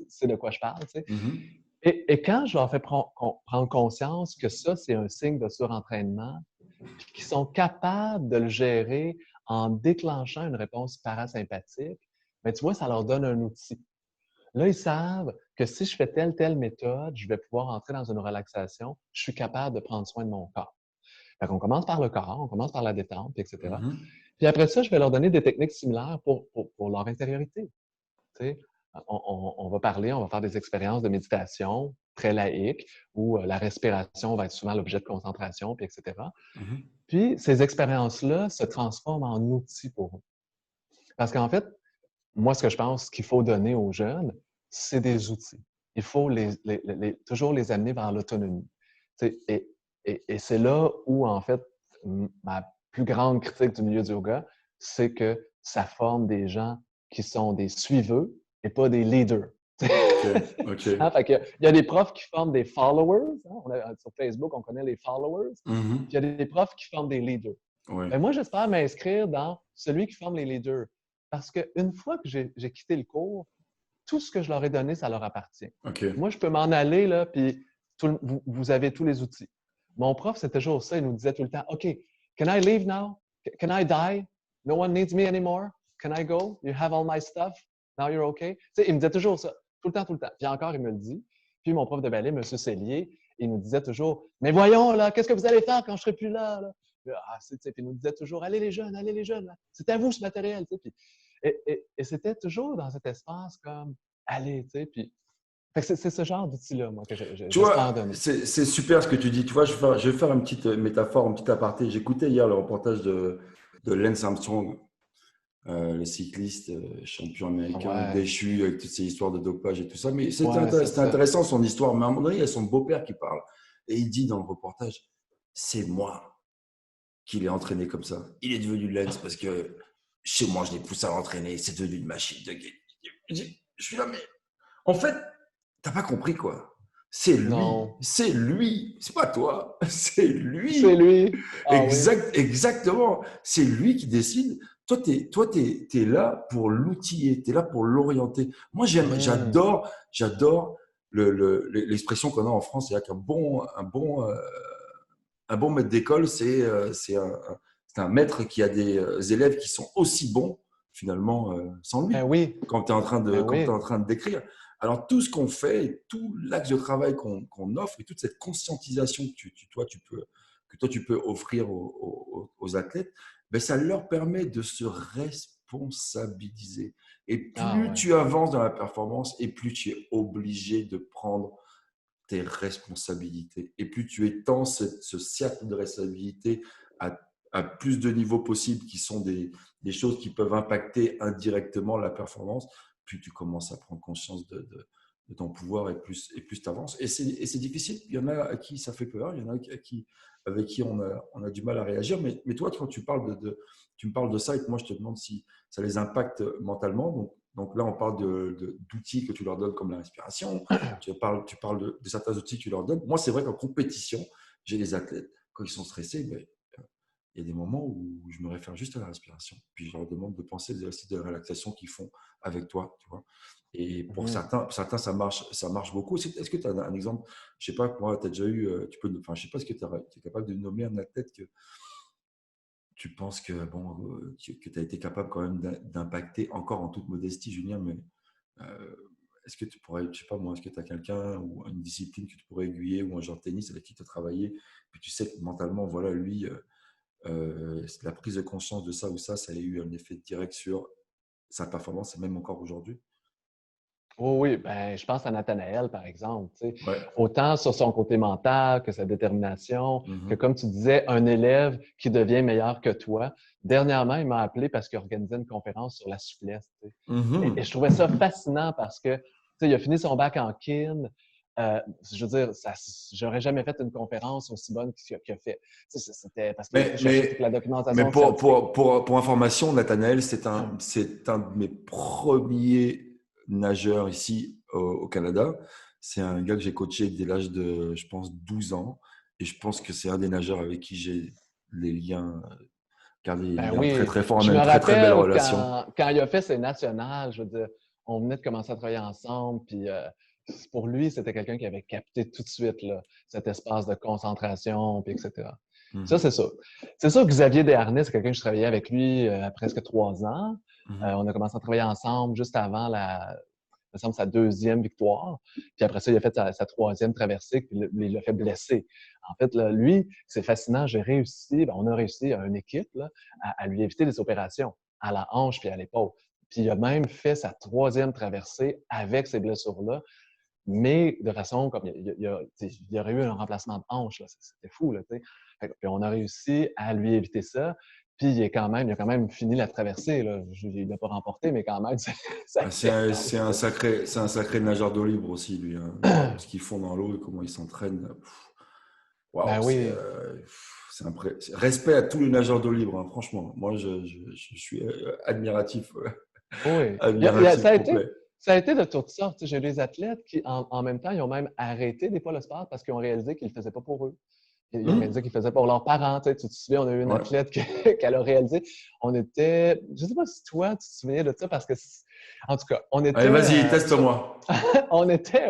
sait de quoi je parle. Mhm. Et quand je leur fais prendre conscience que ça, c'est un signe de surentraînement, puis qu'ils sont capables de le gérer en déclenchant une réponse parasympathique, bien, tu vois, ça leur donne un outil. Là, ils savent que si je fais telle méthode, je vais pouvoir entrer dans une relaxation, je suis capable de prendre soin de mon corps. Fait qu'on commence par le corps, on commence par la détente, puis etc. Mhm. Puis après ça, je vais leur donner des techniques similaires pour leur intériorité. Tu sais, on va parler, on va faire des expériences de méditation très laïques où la respiration va être souvent l'objet de concentration, puis etc. Mhm. Puis ces expériences-là se transforment en outils pour eux. Parce qu'en fait, moi, ce que je pense qu'il faut donner aux jeunes, c'est des outils. Il faut toujours les amener vers l'autonomie. Tu sais, et c'est là où, en fait, ma plus grande critique du milieu du yoga, c'est que ça forme des gens qui sont des suiveux et pas des leaders. Ok. Ok. Hein, fait que, il y a des profs qui forment des followers. Hein, sur Facebook, on connaît les followers. Mhm. Puis il y a des profs qui forment des leaders. Ouais. Ben, moi, j'espère m'inscrire dans celui qui forme les leaders. Parce qu'une fois que j'ai quitté le cours, tout ce que je leur ai donné, ça leur appartient. Ok. Moi, je peux m'en aller, là, puis vous avez tous les outils. Mon prof, c'est toujours ça. Il nous disait tout le temps, OK, can I leave now? Can I die? No one needs me anymore? Can I go? You have all my stuff? Now you're OK? Tu sais, il me disait toujours ça, tout le temps, tout le temps. Puis encore, il me le dit. Puis mon prof de ballet, M. Cellier, il nous disait toujours, mais voyons, là, qu'est-ce que vous allez faire quand je serai plus là? Là? Puis il nous disait toujours, allez les jeunes, là. C'est à vous ce matériel. Tu sais. Puis, et c'était toujours dans cet espace comme, allez, tu sais, puis c'est ce genre d'outil-là, moi, que Tu j'espère vois, donner. c'est super ce que tu dis. Tu vois, je vais faire une petite métaphore, un petit aparté. J'écoutais hier le reportage de Lance Armstrong, le cycliste champion américain Ouais, déchu avec toutes ces histoires de dopage et tout ça. Mais ouais, c'est c'était ça. intéressant son histoire. Mais à un moment donné, il y a son beau-père qui parle. Et il dit dans le reportage, c'est moi qui l'ai entraîné comme ça. Il est devenu Lance parce que chez moi, je l'ai poussé à l'entraîner. C'est devenu une machine de guerre. Je suis là, mais en fait, t'as pas compris quoi. Non, c'est lui, c'est pas toi, c'est c'est lui. lui. Ah oui. Exactement. C'est lui qui décide. T'es là pour l'outiller, tu es là pour l'orienter. Moi, Mhm. j'adore l'expression qu'on a en France, c'est qu'un un bon maître d'école, c'est un maître qui a des élèves qui sont aussi bons, finalement, sans Ben lui, oui, ben quand tu es oui. en train de décrire. Alors, tout ce qu'on fait, et tout l'axe de travail qu'on offre, et toute cette conscientisation que toi, tu peux offrir aux athlètes, ben, ça leur permet de se responsabiliser. Et Ah plus ouais. tu avances dans la performance, et plus tu es obligé de prendre tes responsabilités. Et plus tu étends ce cercle de responsabilité à, à plus de niveaux possibles qui sont des choses qui peuvent impacter indirectement la performance, plus tu commences à prendre conscience de ton pouvoir et plus tu avances. Et c'est difficile. Il y en a à qui ça fait peur, il y en a avec qui on a du mal à réagir. Mais toi, quand tu me parles de ça et que moi, je te demande si ça les impacte mentalement. Donc là, on parle d'outils que tu leur donnes comme la respiration, tu parles de certains outils que tu leur donnes. Moi, c'est vrai qu'en compétition, j'ai des athlètes, quand ils sont stressés, ben, il y a des moments où je me réfère juste à la respiration. Puis je leur demande de penser aux exercices de relaxation qu'ils font avec toi. Tu vois. Et Mhm. pour certains ça marche beaucoup. Est-ce que tu as un exemple? Je ne sais pas, moi, tu as déjà eu, enfin, je sais pas, est-ce que tu es capable de nommer un athlète que tu penses que, bon, que tu as été capable quand même d'impacter, encore en toute modestie, Julien, mais euh, est-ce que tu pourrais, je sais pas moi, est-ce que tu as quelqu'un ou une discipline que tu pourrais aiguiller ou un genre de tennis avec qui tu as travaillé, puis tu sais que mentalement, voilà, lui, la prise de conscience de ça ou ça a eu un effet direct sur sa performance et même encore aujourd'hui? Oui, oui, ben, je pense à Nathanaël, par exemple, tu sais. Ouais. Autant sur son côté mental que sa détermination, que Mhm. comme tu disais, un élève qui devient meilleur que toi. Dernièrement, il m'a appelé parce qu'il organisait une conférence sur la souplesse, tu sais. Et je Mhm. trouvais ça fascinant parce que, tu sais, il a fini son bac en kin. Je veux dire, j'aurais jamais fait une conférence aussi bonne qu'il a fait. Tu sais, c'était parce qu'il a Mais, été chercher toute mais, la mais documentation scientifique. pour information, Nathanaël, c'est un de mes premiers nageurs ici au Canada. C'est un gars que j'ai coaché dès l'âge de, je pense, 12 ans. Et je pense que c'est un des nageurs avec qui j'ai les liens, gardé des Ben liens très, oui, très forts. On je a me une très, très belle rappelle relation. quand il a fait ses nationales, je veux dire, on venait de commencer à travailler ensemble, puis pour lui, c'était quelqu'un qui avait capté tout de suite là, cet espace de concentration, puis etc. Ça, Mhm. c'est ça. C'est ça, Xavier Desharnais, c'est quelqu'un que je travaillais avec lui à presque 3 ans. Mhm. On a commencé à travailler ensemble juste avant il me semble, sa deuxième victoire. Puis après ça, il a fait sa troisième traversée, puis il l'a fait blesser. En fait, là, lui, c'est fascinant. On a réussi à une équipe là, à lui éviter des opérations à la hanche puis à l'épaule. Puis il a même fait sa troisième traversée avec ces blessures-là, mais de façon comme il y aurait eu un remplacement de hanche. C'était fou. Là, puis on a réussi à lui éviter ça. Puis il a quand même fini la traversée. Là. Il l'a pas remporté, mais quand même, ça Ah, fait mal. c'est un sacré nageur d'eau libre aussi, lui. Hein. Waouh, ce qu'ils font dans l'eau et comment ils s'entraînent. Ben Waouh, oui. respect à tous les nageurs d'eau libre, hein, franchement. Moi, je suis admiratif, Oui. admiratif complet. Ça a été de toutes sortes. J'ai des athlètes qui, en même temps, ils ont même arrêté des fois le sport parce qu'ils ont réalisé qu'ils ne le faisaient pas pour eux. Ils ont réalisé Hmm. qu'ils le faisaient pour leurs parents. Tu te souviens, on a eu une Ouais. athlète qu'elle a réalisé. Je ne sais pas si toi, tu te souviens de ça parce que, en tout cas, Allez, vas-y, teste-moi. on était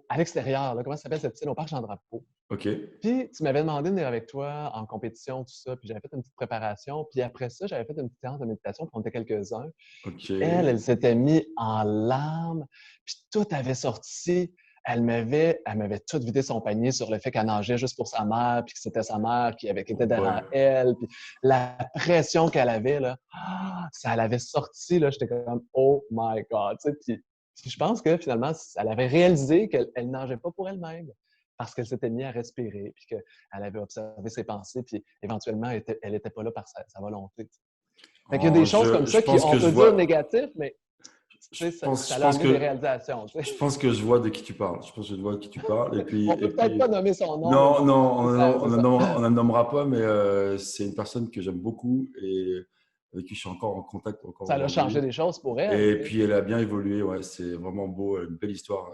à l'extérieur. Là. Comment ça s'appelle cette piscine? Au parc Jean-Drapeau. Ok, Puis, tu m'avais demandé de venir avec toi en compétition, tout ça. Puis, j'avais fait une petite préparation. Puis, après ça, j'avais fait une petite séance de méditation. Puis, on était quelques-uns. ok. Puis, elle s'était mise en larmes. Puis, tout avait sorti. Elle m'avait tout vidé son panier sur le fait qu'elle nageait juste pour sa mère, puis que c'était sa mère qui était Oh boy. derrière elle. Puis, la pression qu'elle avait, là, ça l'avait sorti. Là, j'étais comme, oh my God. Tu sais, puis je pense que finalement, elle avait réalisé qu'elle ne nageait pas pour elle-même parce qu'elle s'était mise à respirer, puis qu'elle avait observé ses pensées, puis éventuellement, elle était pas là par sa volonté. Fait qu'il y a des Oh, choses comme je ça qui, pense on que je peut dire vois. négatives, mais Je ça l'a pense amené des que réalisations. je pense que je vois de qui tu parles. Je pense que je vois de qui tu parles. On Et peut peut-être pas puis, nommer son nom, mais non, bon, non, c'est ça. on ne nommera pas, mais c'est une personne que j'aime beaucoup et avec qui je suis encore en contact encore Ça a changé aujourd'hui. des choses pour elle. Et Tu sais. puis, elle a bien évolué. Ouais, c'est vraiment beau. Une belle histoire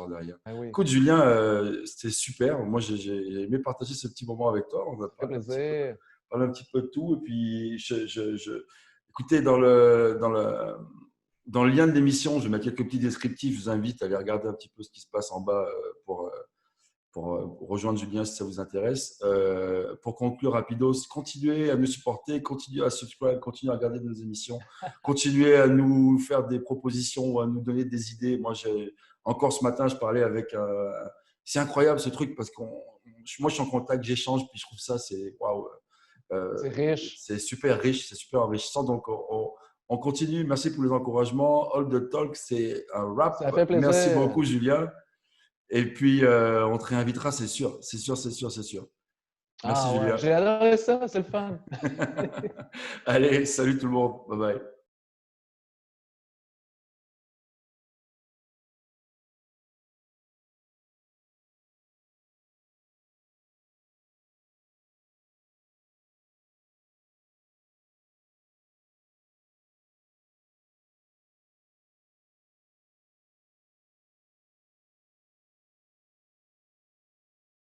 derrière. Ben oui, Écoute, Julien, c'était super. Moi, j'ai aimé partager ce petit moment avec toi. On a ça fait plaisir. parlé un petit peu de tout. Et puis, écoutez, dans le lien de l'émission, je vais mettre quelques petits descriptifs. Je vous invite à aller regarder un petit peu ce qui se passe en bas pour rejoindre Julien si ça vous intéresse. Pour conclure rapidos, continuez à nous supporter, continuez à subscribe, continuez à regarder nos émissions, continuez à nous faire des propositions, à nous donner des idées. Encore ce matin, je parlais avec c'est incroyable ce truc parce que moi je suis en contact, j'échange, puis je trouve ça c'est waouh, C'est riche. c'est super riche, c'est super enrichissant. Donc on continue. Merci pour les encouragements. All the talk, c'est un wrap. Ça fait Merci plaisir. beaucoup, Julien. Et puis, on te réinvitera, c'est sûr. C'est sûr, c'est sûr, c'est sûr. Merci, Ah ouais, Julien. j'ai adoré ça, c'est le fun. Allez, salut tout le monde. Bye bye.